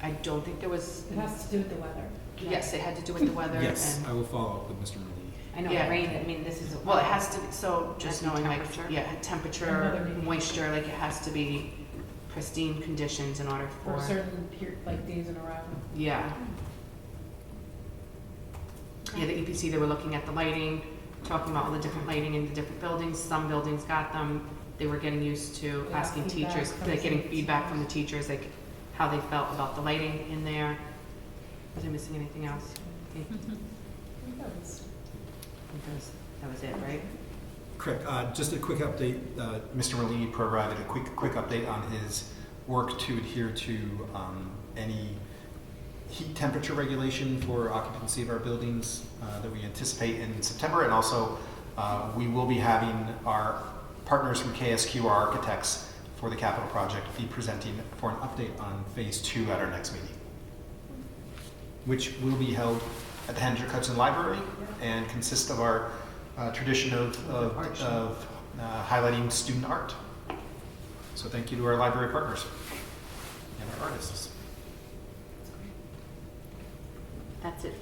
I don't think there was. It has to do with the weather. Yes, it had to do with the weather Yes, and. I will follow up with Mr. Mooney. I know Yeah. rain, I mean, this is. Well, it has to, so just Has to be knowing like, temperature. yeah, And temperature, weather maybe. moisture, like it has to be pristine conditions in order For for, certain like days in a row. yeah. Yeah, the EPC, they were looking at the lighting, talking about all the different lighting in the different buildings. Some buildings got them. They were getting used to Yeah, asking feedback teachers, from like getting the feedback from the teachers. teachers, like how they felt about the lighting in there. Was I missing anything else? I think that was it, right? Correct. Just a quick update. Mr. Merlini provided a quick update on his work to adhere to any heat temperature regulation for occupancy of our buildings that we anticipate in September. And also, we will be having our partners from KSQ, our architects for the capital project, be presenting for an update on phase 2 at our next meeting, which will be held at the Hendrick Hudson Library and consist of our tradition of highlighting student art. So thank you to our library partners and our artists. That's it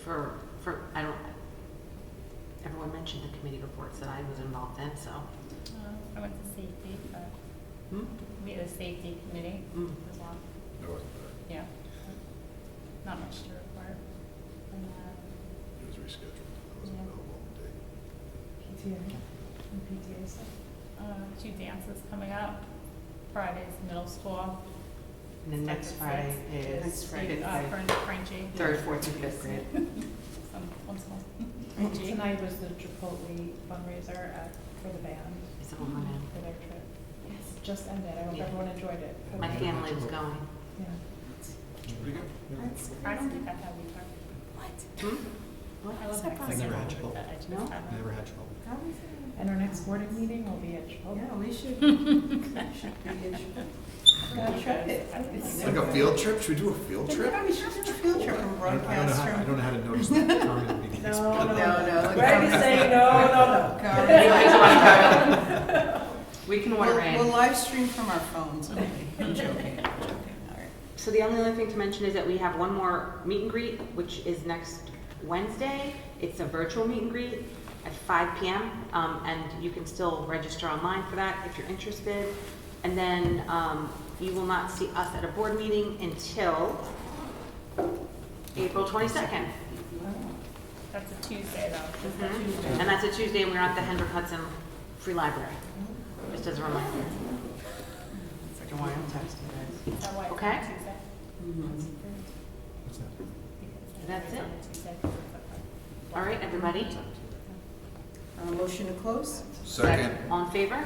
for, I don't, everyone mentioned the committee reports that I was involved in, so. I went to safety, Hmm? we had a safety committee Mm. as well. That wasn't bad. Yeah. Not much to report from that. It was rescheduled. It wasn't Yeah. available on the date. PTA and PTA stuff. 2 dances coming up. Friday's middle school. And then next Friday is Next Friday. fifth grade. Frenchie. 3rd, 4th, and 5th grade. Some small. And tonight was the Chipotle fundraiser for the band, It's all on him. for their trip. Yes, it just ended. I hope Yeah. everyone enjoyed it. My family was going. Yeah. Pretty good. Surprised we got that week. Hmm? I was I've never had Chipotle. No? Never had Chipotle. And our next board meeting will be at Chipotle. Yeah, we should be in It's like a field trip? Should we do a field trip? Yeah, we should do a field trip and I don't know broadcast how, I from. don't know how to notice that. Carmen would be the expert. No. Ready to say no. We can order We'll in. live stream from our phones. Okay, I'm joking. All right. So the only other thing to mention is that we have one more meet and greet, which is next Wednesday. It's a virtual meet and greet at 5 p.m. And you can still register online for that if you're interested. And then you will not see us at a board meeting until April 22nd. That's a Tuesday though. And that's a Tuesday, and we're at the Hendrick Hudson Free Library, just as a reminder. Don't worry, I'll text you Is that why it's on Okay. Tuesday? What's that? Because That's it's it. on Tuesday. guys. All right, everybody? Motion to close? Second. All in favor?